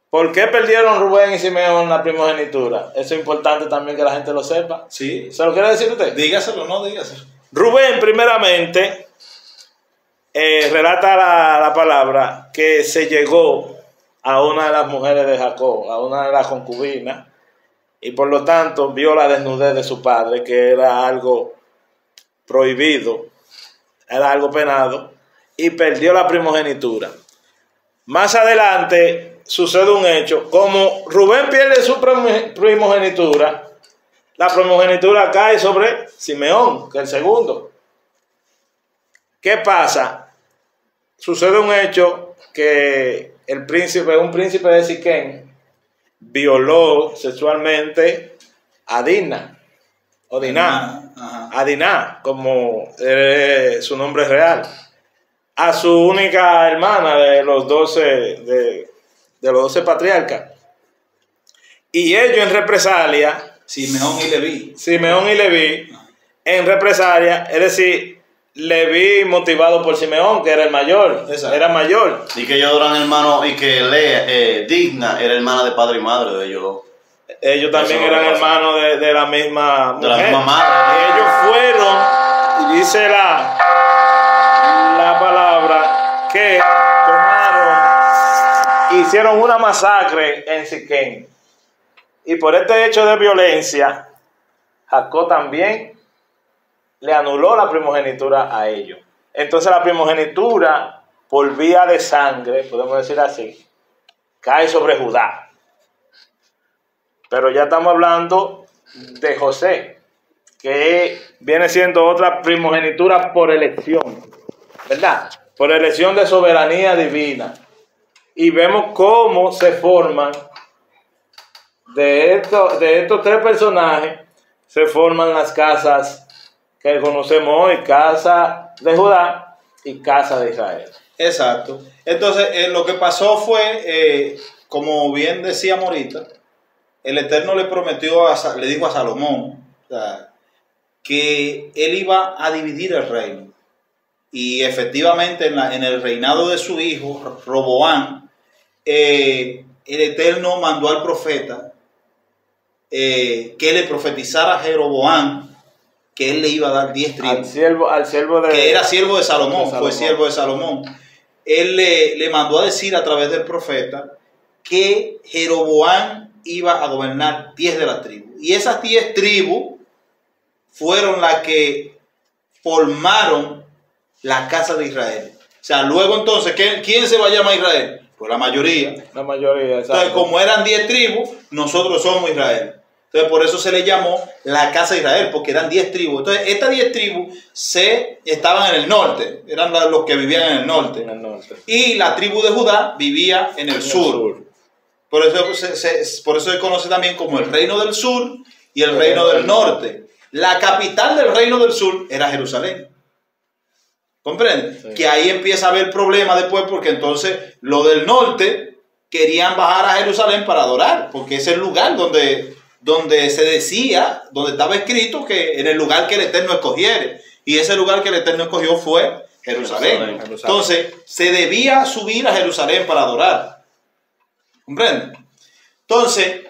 ¿Por qué perdieron Rubén y Simeón la primogenitura? Eso es importante también que la gente lo sepa. Sí. ¿Se lo quiere decir usted? Dígaselo, no dígaselo. Rubén, primeramente, relata la palabra que se llegó a una de las mujeres de Jacob, a una de las concubinas, y por lo tanto vio la desnudez de su padre, que era algo prohibido, era algo penado, y perdió la primogenitura. Más adelante sucede un hecho, como Rubén pierde su primogenitura, la primogenitura cae sobre Simeón, que es el segundo. ¿Qué pasa? Sucede un hecho que un príncipe de Siquén, violó sexualmente a Dina, o Diná, a Diná, como su nombre real, a su única hermana de los 12 patriarcas. Y ellos en represalia, Simeón y Leví, en represalia, es decir, Leví motivado por Simeón, que era el mayor. Exacto. Era mayor. Y que ellos eran hermanos, y que Lea, Digna era hermana de padre y madre de ellos dos. Ellos también eran hermanos de la misma mujer. De la misma madre. Y ellos fueron, y dice la palabra, que hicieron una masacre en Siquén. Y por este hecho de violencia, Jacob también le anuló la primogenitura a ellos. Entonces la primogenitura, por vía de sangre, podemos decir así, cae sobre Judá. Pero ya estamos hablando de José, que viene siendo otra primogenitura por elección, ¿verdad? Por elección de soberanía divina. Y vemos cómo se forman de estos 3 personajes, se forman las casas que conocemos hoy, casa de Judá y casa de Israel. Exacto. Entonces, lo que pasó fue, como bien decía ahorita, el Eterno le prometió, le dijo a Salomón, o sea, que él iba a dividir el reino. Y efectivamente, en el reinado de su hijo, Roboam, el Eterno mandó al profeta que le profetizara a Jeroboam que él le iba a dar 10 tribus. Al siervo de... Que era siervo de Salomón, fue siervo de Salomón. Él le mandó a decir a través del profeta que Jeroboam iba a gobernar 10 de las tribus. Y esas 10 tribus fueron las que formaron la casa de Israel. O sea, luego entonces, ¿quién se va a llamar Israel? Pues la mayoría. La mayoría, exacto. Entonces, como eran 10 tribus, nosotros somos Israel. Entonces, por eso se le llamó la casa de Israel, porque eran 10 tribus. Entonces, estas 10 tribus estaban en el norte, eran los que vivían en el norte. En el norte. Y la tribu de Judá vivía en el sur. Por eso se conoce también como el reino del sur y el reino del norte. La capital del reino del sur era Jerusalén. ¿Comprende? Sí. Que ahí empieza a haber problemas después, porque entonces los del norte querían bajar a Jerusalén para adorar, porque es el lugar donde se decía, donde estaba escrito que en el lugar que el Eterno escogiere. Y ese lugar que el Eterno escogió fue Jerusalén. Entonces, se debía subir a Jerusalén para adorar. ¿Comprende? Entonces,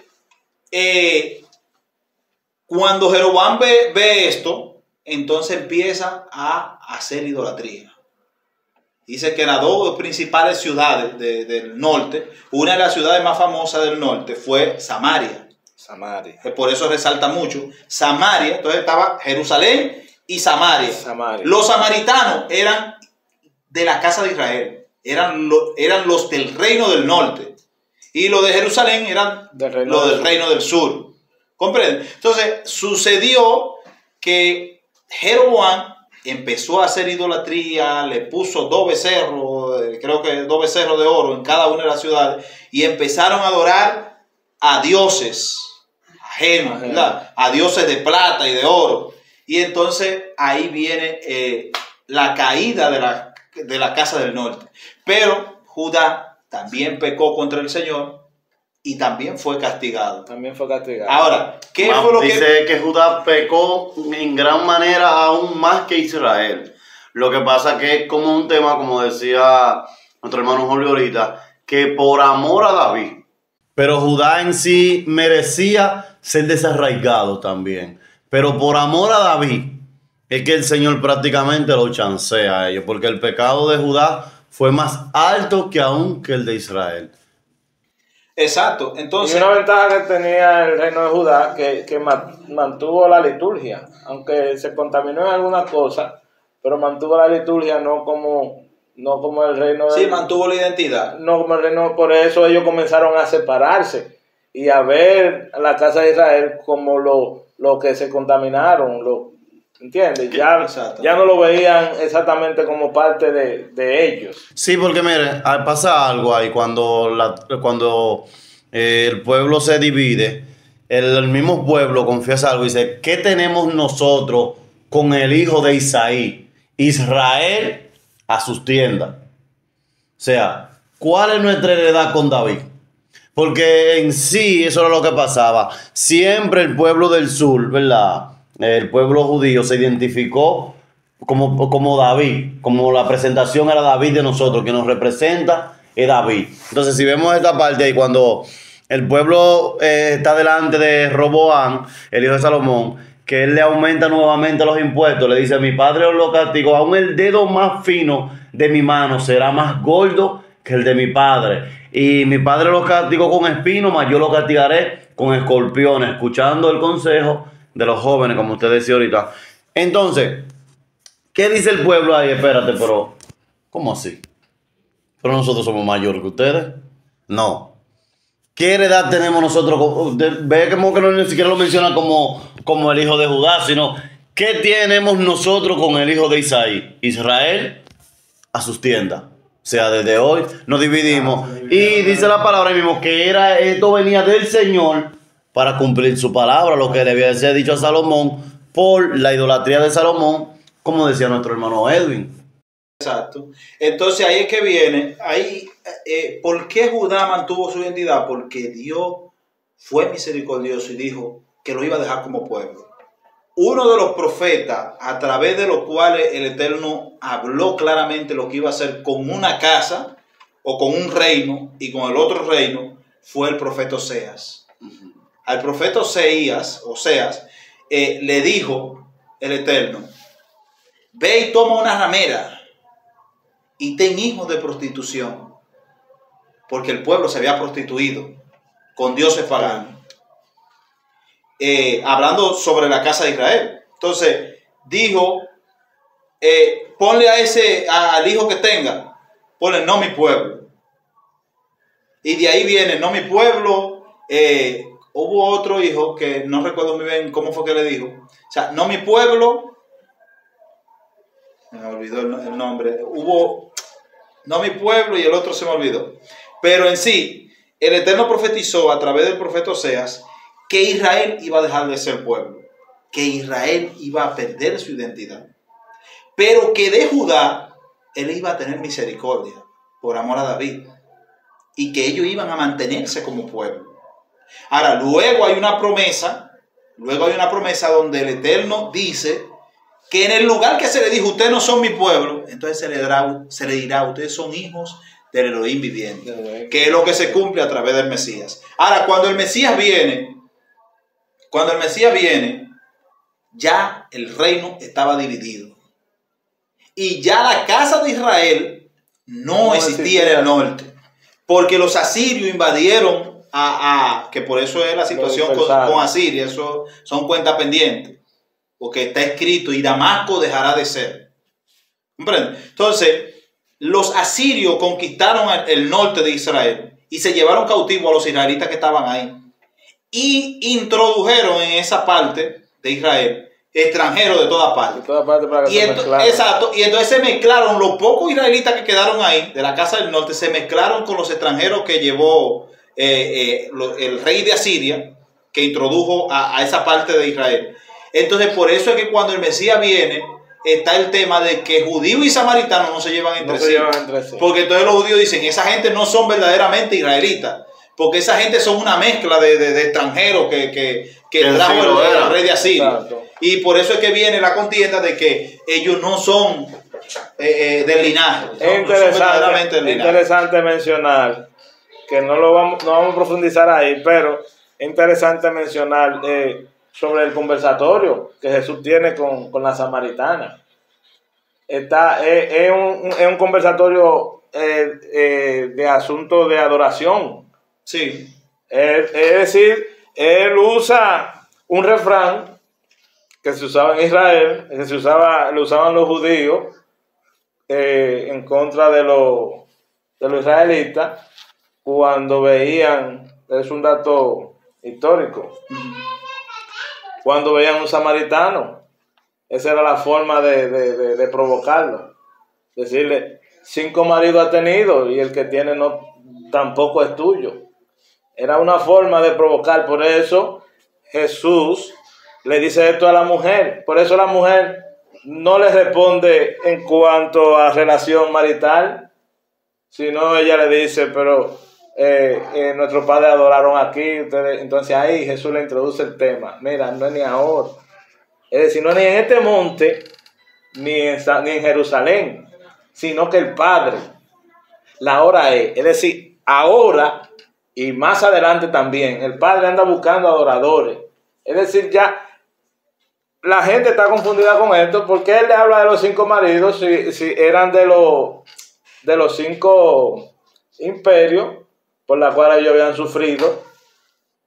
cuando Jeroboam ve esto, entonces empieza a hacer idolatría. Dice que las dos principales ciudades del norte, una de las ciudades más famosas del norte fue Samaria. Samaria. Por eso resalta mucho. Samaria, entonces estaba Jerusalén y Samaria. Los samaritanos eran de la casa de Israel, eran los del reino del norte. Y los de Jerusalén eran los del reino del sur. ¿Comprenden? Entonces sucedió que Jeroboam empezó a hacer idolatría, le puso 2 becerros, creo que 2 becerros de oro en cada una de las ciudades, y empezaron a adorar a dioses ajenos, ¿verdad? A dioses de plata y de oro. Y entonces ahí viene la caída de la casa del norte. Pero Judá también pecó contra el Señor y también fue castigado. Ahora, ¿qué fue lo que...? Dice que Judá pecó en gran manera aún más que Israel. Lo que pasa que es como un tema, como decía nuestro hermano Julio ahorita, que por amor a David. Pero Judá en sí merecía ser desarraigado también. Pero por amor a David es que el Señor prácticamente lo chancea a ellos. Porque el pecado de Judá fue más alto que aún que el de Israel. Exacto. Entonces, y una ventaja que tenía el reino de Judá, que mantuvo la liturgia, aunque se contaminó en algunas cosas, pero mantuvo la liturgia no como el reino de... Sí, mantuvo la identidad. No como el reino, por eso ellos comenzaron a separarse y a ver a la casa de Israel como lo que se contaminaron, ¿entiendes? Ya no lo veían exactamente como parte de ellos. Sí, porque mire, pasa algo ahí cuando el pueblo se divide, el mismo pueblo confiesa algo y dice, ¿qué tenemos nosotros con el hijo de Isaí? Israel a sus tiendas. O sea, ¿cuál es nuestra heredad con David? Porque en sí eso era lo que pasaba. Siempre el pueblo del sur, ¿verdad? El pueblo judío se identificó como David, como la presentación era David de nosotros, que nos representa es David. Entonces, si vemos esta parte ahí, cuando el pueblo está delante de Roboam, el hijo de Salomón, que él le aumenta nuevamente los impuestos, le dice, mi padre os lo castigó, aún el dedo más fino de mi mano será más gordo que el de mi padre. Y mi padre lo castigó con espinos, mas yo lo castigaré con escorpiones, escuchando el consejo de los jóvenes, como usted decía ahorita. Entonces, ¿qué dice el pueblo ahí? Espérate, pero ¿cómo así? ¿Pero nosotros somos mayores que ustedes? No. ¿Qué heredad tenemos nosotros? Ve como que no ni siquiera lo menciona como el hijo de Judá, sino ¿qué tenemos nosotros con el hijo de Isaí? Israel a sus tiendas. O sea, desde hoy nos dividimos. Y dice la palabra mismo que esto venía del Señor para cumplir su palabra, lo que le había dicho a Salomón por la idolatría de Salomón, como decía nuestro hermano Edwin. Exacto. Entonces ahí es que viene, ¿por qué Judá mantuvo su identidad? Porque Dios fue misericordioso y dijo que lo iba a dejar como pueblo. Uno de los profetas a través de los cuales el Eterno habló claramente lo que iba a hacer con una casa o con un reino y con el otro reino fue el profeta Oseas. Al profeta Oseas le dijo el Eterno, ve y toma una ramera y ten hijos de prostitución, porque el pueblo se había prostituido. con dioses paganos. Hablando sobre la casa de Israel. Entonces, dijo, ponle al hijo que tenga, ponle no mi pueblo. Y de ahí viene, no mi pueblo. Hubo otro hijo que no recuerdo muy bien cómo fue que le dijo. O sea, no mi pueblo. Me olvidó el nombre. Hubo no mi pueblo y el otro se me olvidó. Pero en sí, el Eterno profetizó a través del profeta Oseas que Israel iba a dejar de ser pueblo, que Israel iba a perder su identidad, pero que de Judá él iba a tener misericordia por amor a David y que ellos iban a mantenerse como pueblo. Ahora, luego hay una promesa donde el Eterno dice que en el lugar que se le dijo, ustedes no son mi pueblo, entonces se le dirá, ustedes son hijos del Elohim viviente, que es lo que se cumple a través del Mesías. Ahora, cuando el Mesías viene, ya el reino estaba dividido. Y ya la casa de Israel no existía en el norte. Porque los asirios invadieron que por eso es la situación con Asiria. Eso son cuentas pendientes. Porque está escrito, y Damasco dejará de ser. ¿Comprende? Entonces, los asirios conquistaron el norte de Israel y se llevaron cautivo a los israelitas que estaban ahí. Y introdujeron en esa parte de Israel extranjeros de todas partes. Exacto. Y entonces se mezclaron los pocos israelitas que quedaron ahí, de la casa del norte, se mezclaron con los extranjeros que llevó el rey de Asiria, que introdujo a esa parte de Israel. Entonces, por eso es que cuando el Mesías viene, está el tema de que judíos y samaritanos no se llevan entre sí. Porque entonces los judíos dicen, esa gente no son verdaderamente israelitas. Porque esa gente son una mezcla de extranjeros que trajo el rey de Asiria. Exacto. Y por eso es que viene la contienda de que ellos no son del linaje. Es interesante mencionar, que no vamos a profundizar ahí, pero es interesante mencionar sobre el conversatorio que Jesús tiene con la samaritana. Es un conversatorio de asunto de adoración. Sí. Es decir, él usa un refrán que se usaba en Israel, lo usaban los judíos en contra de los israelitas cuando veían, es un dato histórico, cuando veían un samaritano. Esa era la forma de provocarlo. Decirle, 5 maridos ha tenido y el que tiene tampoco es tuyo. Era una forma de provocar. Por eso Jesús le dice esto a la mujer. Por eso la mujer no le responde en cuanto a relación marital, sino ella le dice, pero nuestros padres adoraron aquí. Entonces ahí Jesús le introduce el tema. Mira, no es ni ahora. Es decir, no es ni en este monte, ni en Jerusalén, sino que el Padre, la hora es decir, ahora y más adelante también, el Padre anda buscando adoradores. Es decir, ya la gente está confundida con esto, porque él le habla de los 5 maridos, si eran de los 5 imperios por los cuales ellos habían sufrido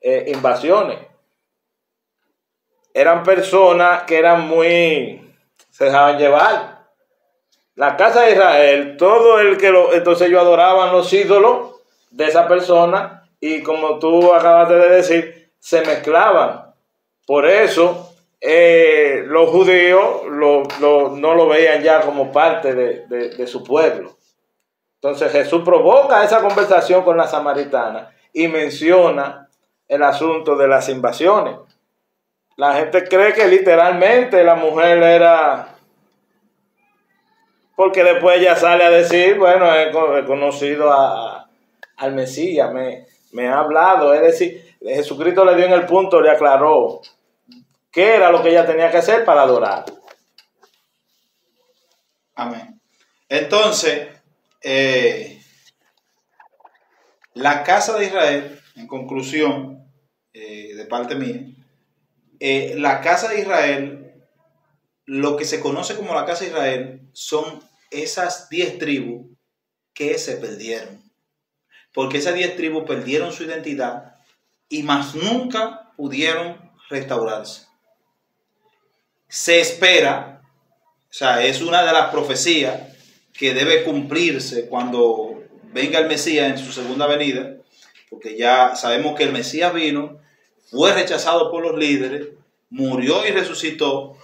invasiones. Eran personas que se dejaban llevar. La casa de Israel, todo entonces ellos adoraban los ídolos de esa persona y, como tú acabaste de decir, se mezclaban. Por eso los judíos no lo veían ya como parte de su pueblo. Entonces Jesús provoca esa conversación con la samaritana y menciona el asunto de las invasiones. La gente cree que literalmente la mujer era... Porque después ella sale a decir, bueno, he conocido al Mesías, me ha hablado. Es decir, Jesucristo le dio en el punto, le aclaró qué era lo que ella tenía que hacer para adorar. Amén. Entonces, la casa de Israel, en conclusión, de parte mía, la casa de Israel, lo que se conoce como la casa de Israel, son esas 10 tribus que se perdieron. Porque esas 10 tribus perdieron su identidad y más nunca pudieron restaurarse. Se espera, o sea, es una de las profecías que debe cumplirse cuando venga el Mesías en su segunda venida, porque ya sabemos que el Mesías vino, fue rechazado por los líderes, murió y resucitó,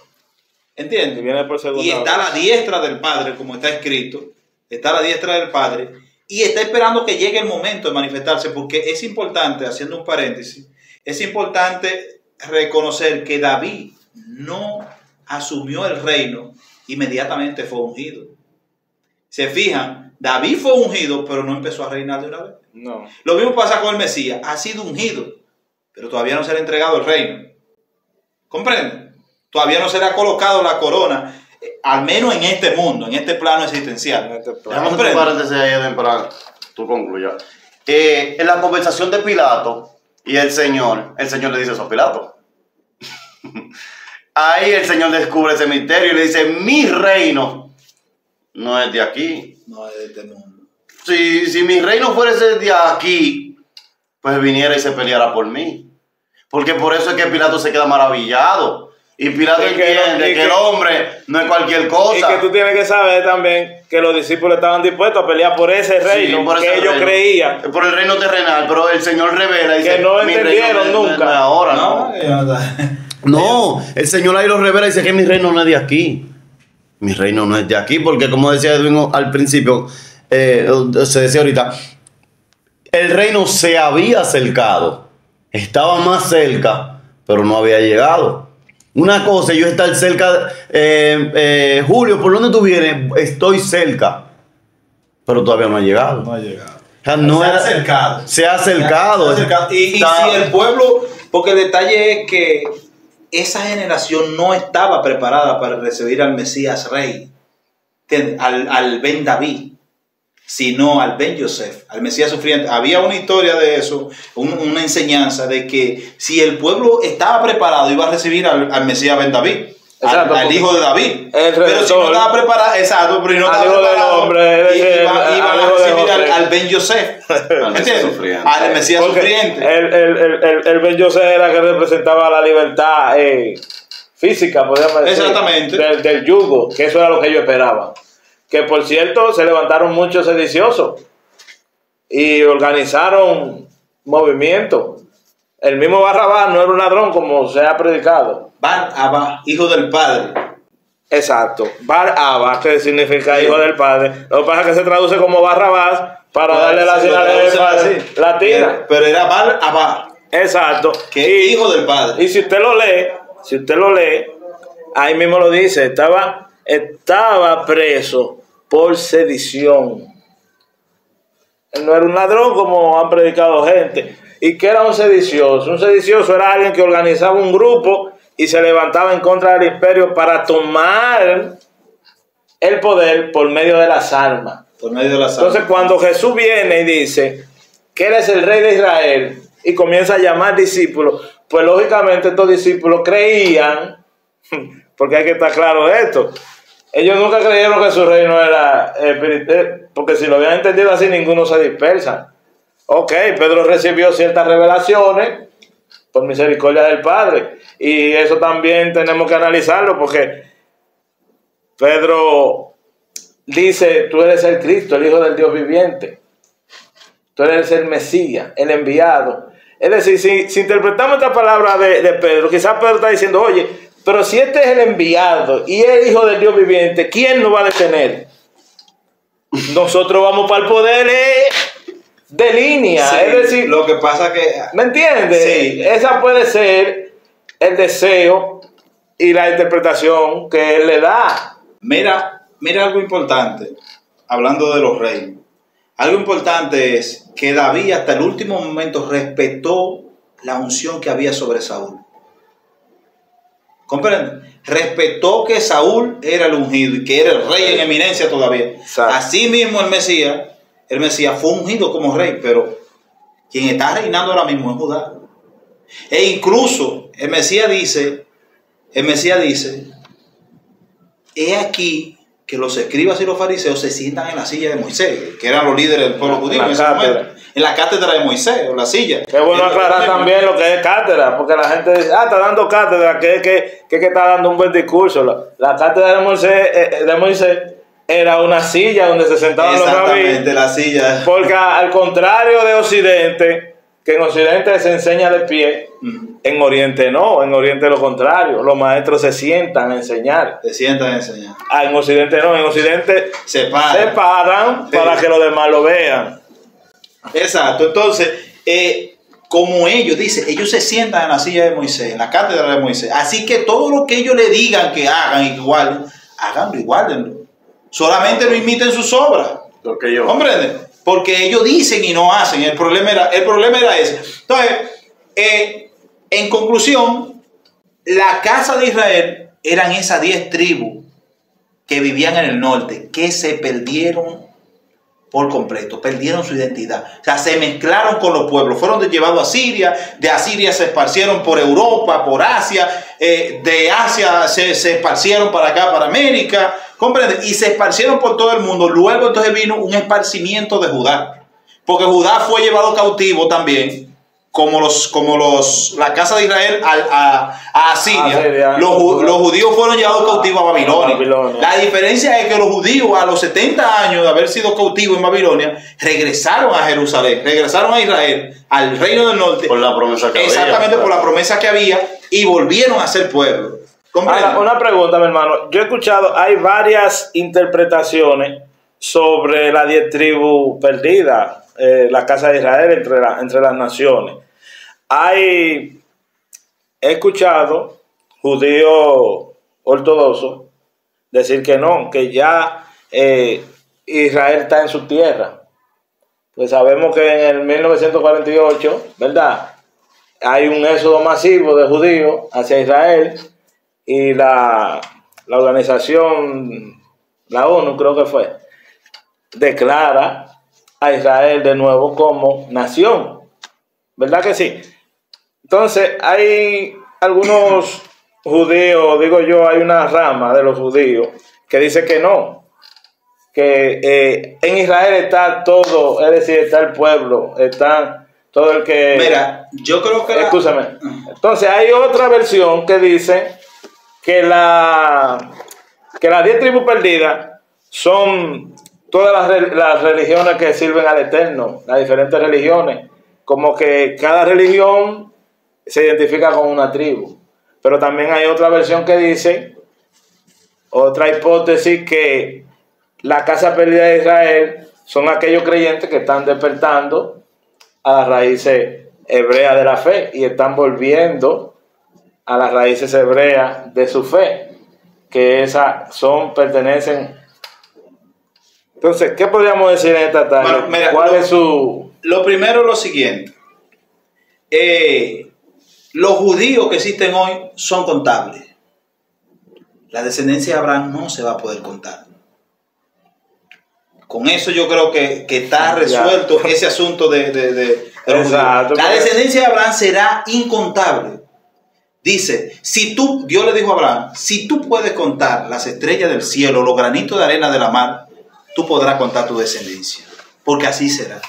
¿entiendes? Y viene por segunda Y está a vez. la diestra del Padre, como está escrito, está a la diestra del Padre, y está esperando que llegue el momento de manifestarse, porque es importante, haciendo un paréntesis, es importante reconocer que David no asumió el reino, inmediatamente fue ungido. Se fijan, David fue ungido, pero no empezó a reinar de una vez. No. Lo mismo pasa con el Mesías, ha sido ungido, pero todavía no se le ha entregado el reino. ¿Comprenden? Todavía no se le ha colocado la corona, al menos en este mundo, en este plano existencial. Déjame hacer un paréntesis ahí, Eden, para tú concluyas. En la conversación de Pilato y el Señor le dice eso a Pilato. Ahí el Señor descubre ese misterio y le dice, mi reino no es de aquí. No es de este mundo. Si mi reino fuese de aquí, pues viniera y se peleara por mí. Porque por eso es que Pilato se queda maravillado. Y Pilato entiende que el hombre no es cualquier cosa. Y que tú tienes que saber también que los discípulos estaban dispuestos a pelear por ese reino, Sí, por ese que ellos reino. creían. Por el reino terrenal, pero el Señor revela y dice, Que no mi entendieron reino no es nunca. ahora, ¿no? No, el Señor ahí lo revela y dice que mi reino no es de aquí. Mi reino no es de aquí, porque como decía Edwin al principio, se decía ahorita, el reino se había acercado, estaba más cerca, pero no había llegado. Una cosa, yo estar cerca, Julio, ¿por dónde tú vienes? Estoy cerca, pero todavía no ha llegado. No ha llegado. O sea, no Se ha era- acercado. Se ha acercado. Y Está- si el pueblo, porque el detalle es que esa generación no estaba preparada para recibir al Mesías rey, al Ben David, sino al Ben Yosef, al Mesías sufriente. Había una historia de eso, una enseñanza de que si el pueblo estaba preparado, iba a recibir al Mesías Ben David. Exacto, Al hijo de David. el Pero si no redentor. estaba preparado, exacto, pero si no Al estaba hijo del preparado, hombre, es decir, iban al a hijo de recibir José. al Ben Yosef. Mesías ¿Entiendes? sufriente. Al Mesías Porque sufriente. el Ben Yosef era que representaba la libertad física, podríamos decir. Exactamente. Del yugo, que eso era lo que ellos esperaban. Que por cierto, se levantaron muchos sediciosos y organizaron movimientos. El mismo Barrabás no era un ladrón como se ha predicado. Bar Abba, hijo del padre. Exacto. Bar-Abba, que significa hijo del padre. Lo que pasa es que se traduce como Barrabás para darle la Se lo traducen señal así. latina. Pero era Bar Abba, Exacto. que es hijo del padre. Y si usted lo lee, ahí mismo lo dice, estaba preso por sedición. Él no era un ladrón como han predicado gente. ¿Y qué era un sedicioso? Un sedicioso era alguien que organizaba un grupo y se levantaba en contra del imperio para tomar el poder por medio de las armas. Por medio de la sangre. Entonces, cuando Jesús viene y dice que Él es el rey de Israel y comienza a llamar discípulos, pues lógicamente estos discípulos creían, porque hay que estar claro de esto, ellos nunca creyeron que su reino era espiritual, porque si lo habían entendido así, ninguno se dispersa. Ok, Pedro recibió ciertas revelaciones por misericordia del Padre, y eso también tenemos que analizarlo, porque Pedro dice, tú eres el Cristo, el Hijo del Dios viviente. Tú eres el Mesías, el enviado. Es decir, si interpretamos esta palabra de Pedro, quizás Pedro está diciendo, oye, pero si este es el enviado y es el Hijo del Dios viviente, ¿quién nos va a detener? Nosotros vamos para el poder de línea. Sí, es decir, lo que pasa que... ¿me entiendes? Sí. Esa puede ser el deseo y la interpretación que él le da. Mira algo importante, hablando de los reinos. Algo importante es que David hasta el último momento respetó la unción que había sobre Saúl. ¿Comprenden? Respetó que Saúl era el ungido y que era el rey en eminencia todavía. Exacto. Así mismo el Mesías fue ungido como rey, pero quien está reinando ahora mismo es Judá. E incluso el Mesías dice, he aquí que los escribas y los fariseos se sientan en la silla de Moisés, que eran los líderes del pueblo judío en ese momento. en la cátedra de Moisés, o la silla. Es bueno aclarar también lo que es cátedra, porque la gente dice, está dando cátedra, que está dando un buen discurso. La cátedra de Moisés era una silla donde se sentaban los rabíes. Exactamente, la silla. Porque al contrario de Occidente, que en Occidente se enseña de pie, en Oriente no, en Oriente lo contrario, los maestros se sientan a enseñar. Se sientan a enseñar. En Occidente no, en Occidente Se paran Sí. para que los demás lo vean. Exacto, entonces, como ellos, dice, ellos se sientan en la silla de Moisés, en la cátedra de Moisés. Así que todo lo que ellos le digan que hagan igual, háganlo igual. Solamente no imiten sus obras. Lo que yo. ¿Comprenden? Porque ellos dicen y no hacen. El problema era ese. Entonces, en conclusión, la casa de Israel eran esas 10 tribus que vivían en el norte, que se perdieron por completo, perdieron su identidad. O sea, se mezclaron con los pueblos, fueron llevados a Siria, de Asiria se esparcieron por Europa, por Asia, de Asia se esparcieron para acá, para América, ¿comprende? Y se esparcieron por todo el mundo. Luego entonces vino un esparcimiento de Judá, porque Judá fue llevado cautivo también, como la casa de Israel a Asiria. Los judíos fueron llevados cautivos a Babilonia. La diferencia es que los judíos a los 70 años de haber sido cautivos en Babilonia regresaron a Jerusalén, regresaron a Israel, al reino del norte. Por la promesa que había. Exactamente, por la promesa que había, y volvieron a ser pueblo. Ahora, una pregunta, mi hermano. Yo he escuchado, hay varias interpretaciones sobre las 10 tribus perdidas, la casa de Israel entre las naciones. He escuchado judíos ortodoxos decir que no, que ya Israel está en su tierra. Pues sabemos que en el 1948, ¿verdad?, hay un éxodo masivo de judíos hacia Israel y la organización, la ONU creo que fue, declara a Israel de nuevo como nación. ¿Verdad que sí? Entonces, hay algunos judíos, digo yo, hay una rama de los judíos que dice que no, que en Israel está todo, es decir, está el pueblo, está todo el que... Mira, yo creo que... Escúchame. Entonces, hay otra versión que dice que las 10 tribus perdidas son todas las religiones que sirven al Eterno, las diferentes religiones. Como que cada religión se identifica con una tribu. Pero también hay otra versión que dice, otra hipótesis, que la casa perdida de Israel son aquellos creyentes que están despertando a las raíces hebreas de la fe y están volviendo a las raíces hebreas de su fe, que esas pertenecen. Entonces, ¿qué podríamos decir en esta tarde? Bueno, mira, ¿Cuál es su...? Lo primero es lo siguiente. Los judíos que existen hoy son contables. La descendencia de Abraham no se va a poder contar. Con eso yo creo que está resuelto ese asunto de los judíos. La descendencia de Abraham será incontable. Dice, Dios le dijo a Abraham, si tú puedes contar las estrellas del cielo, los granitos de arena de la mar, tú podrás contar tu descendencia, porque así será.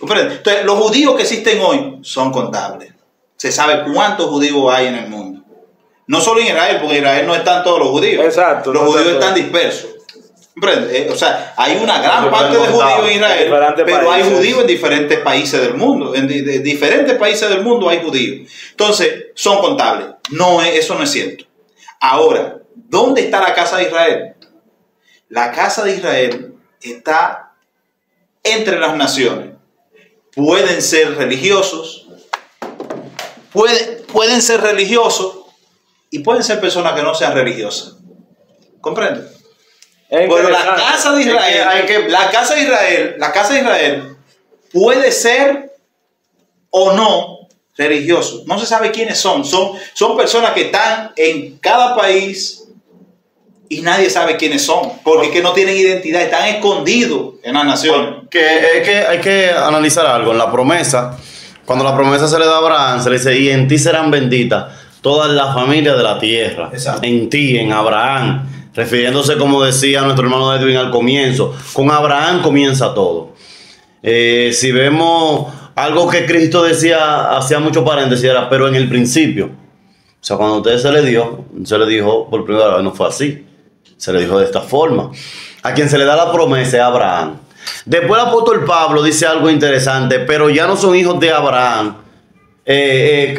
Entonces, los judíos que existen hoy son contables. Se sabe cuántos judíos hay en el mundo. No solo en Israel, porque en Israel no están todos los judíos. Exacto. Los judíos están dispersos. O sea, hay una gran parte de judíos en Israel, pero hay judíos en diferentes países del mundo. En diferentes países del mundo hay judíos. Entonces, son contables. Eso no es cierto. Ahora, ¿dónde está la casa de Israel? La casa de Israel está entre las naciones. Pueden ser religiosos, pueden ser religiosos y pueden ser personas que no sean religiosas. ¿Comprenden? Pero la casa de Israel, la casa de Israel puede ser o no religioso. No se sabe quiénes son. Son personas que están en cada país y nadie sabe quiénes son, porque es que no tienen identidad, están escondidos en las naciones. Hay que analizar algo. En la promesa, cuando la promesa se le da a Abraham, se le dice, y en ti serán benditas todas las familias de la tierra. Exacto. En ti, en Abraham. Refiriéndose, como decía nuestro hermano Edwin al comienzo, con Abraham comienza todo. Si vemos algo que Cristo decía, hacía mucho paréntesis, era, pero en el principio. O sea, cuando a ustedes se le dijo por primera vez, no fue así. Se le dijo de esta forma. A quien se le da la promesa es Abraham. Después el apóstol Pablo dice algo interesante, pero ya no son hijos de Abraham.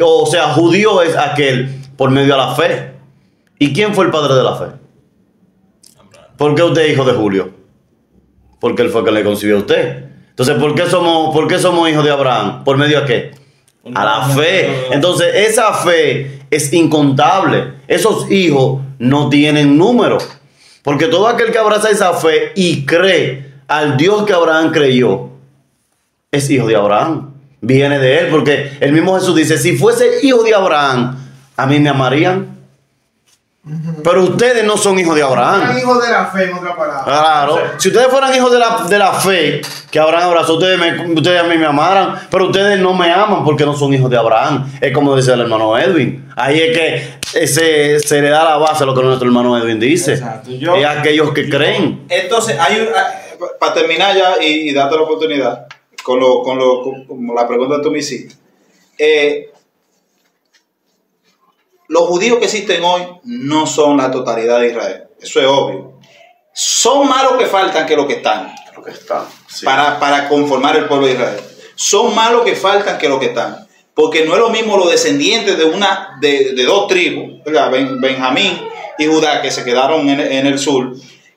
O sea, judío es aquel por medio de la fe. ¿Y quién fue el padre de la fe? ¿Por qué usted es hijo de Julio? Porque él fue el que le concibió a usted. Entonces, ¿por qué somos hijos de Abraham? ¿Por medio de qué? A la fe. Entonces, esa fe es incontable. Esos hijos no tienen número. Porque todo aquel que abraza esa fe y cree al Dios que Abraham creyó, es hijo de Abraham. Viene de él, porque el mismo Jesús dice, si fuese hijo de Abraham, a mí me amarían. Pero ustedes no son hijos de Abraham. Son hijos de la fe, en otra palabra. Claro. Si ustedes fueran hijos de la fe que Abraham abrazó, ustedes a mí me amaran. Pero ustedes no me aman porque no son hijos de Abraham. Es como dice el hermano Edwin. Ahí es que se le da la base a lo que nuestro hermano Edwin dice. Exacto. Es aquellos que creen. Entonces, para terminar ya y darte la oportunidad con la pregunta que tú me hiciste. Los judíos que existen hoy no son la totalidad de Israel. Eso es obvio. Son más los que faltan que los que están. Lo que está. Sí. Para conformar el pueblo de Israel. Son más los que faltan que los que están. Porque no es lo mismo los descendientes de dos tribus, ¿verdad? Benjamín y Judá, que se quedaron en el sur,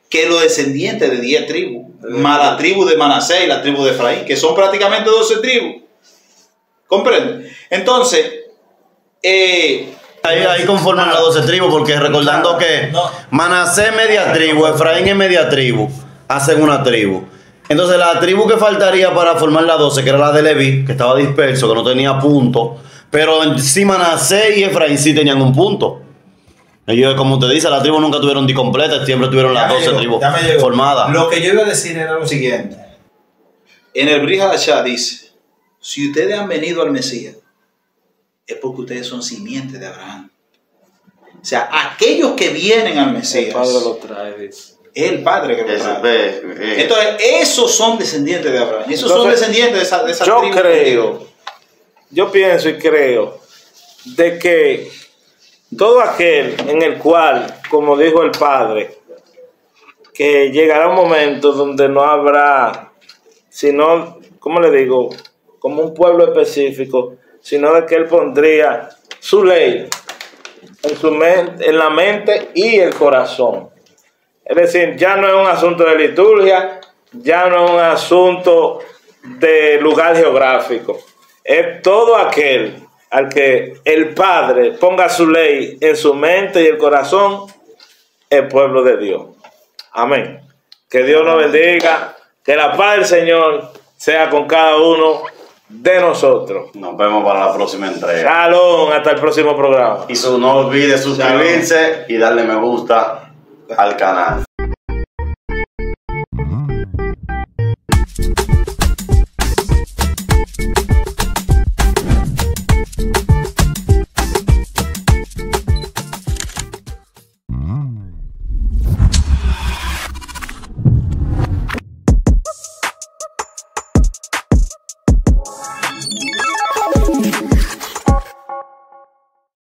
que los descendientes de 10 tribus. Más la tribu de Manasés y la tribu de Efraín, que son prácticamente 12 tribus. ¿Comprende? Entonces, Ahí conforman las 12 tribus, porque recordando que Manasés es media tribu, Efraín es media tribu, hacen una tribu. Entonces la tribu que faltaría para formar las 12, que era la de Leví, que estaba disperso, que no tenía punto, pero sí Manasés y Efraín sí tenían un punto. Ellos, como usted dice, la tribu nunca tuvieron completa, siempre tuvieron las 12 tribus formadas. Lo que yo iba a decir era lo siguiente. En el Brit Hadashah dice, si ustedes han venido al Mesías, es porque ustedes son simientes de Abraham. O sea, aquellos que vienen al Mesías, el Padre lo trae, dice. Es el Padre que lo trae. Entonces, esos son descendientes de Abraham. Esos son descendientes de esa tribu. Yo pienso y creo de que todo aquel en el cual, como dijo el Padre, que llegará un momento donde no habrá, sino, ¿cómo le digo? Como un pueblo específico, sino de que Él pondría su ley en la mente y el corazón. Es decir, ya no es un asunto de liturgia, ya no es un asunto de lugar geográfico. Es todo aquel al que el Padre ponga su ley en su mente y el corazón, el pueblo de Dios. Amén. Que Dios nos bendiga, que la paz del Señor sea con cada uno de nosotros. Nos vemos para la próxima entrega. Shalom, hasta el próximo programa. Y no olvide suscribirse y darle me gusta al canal.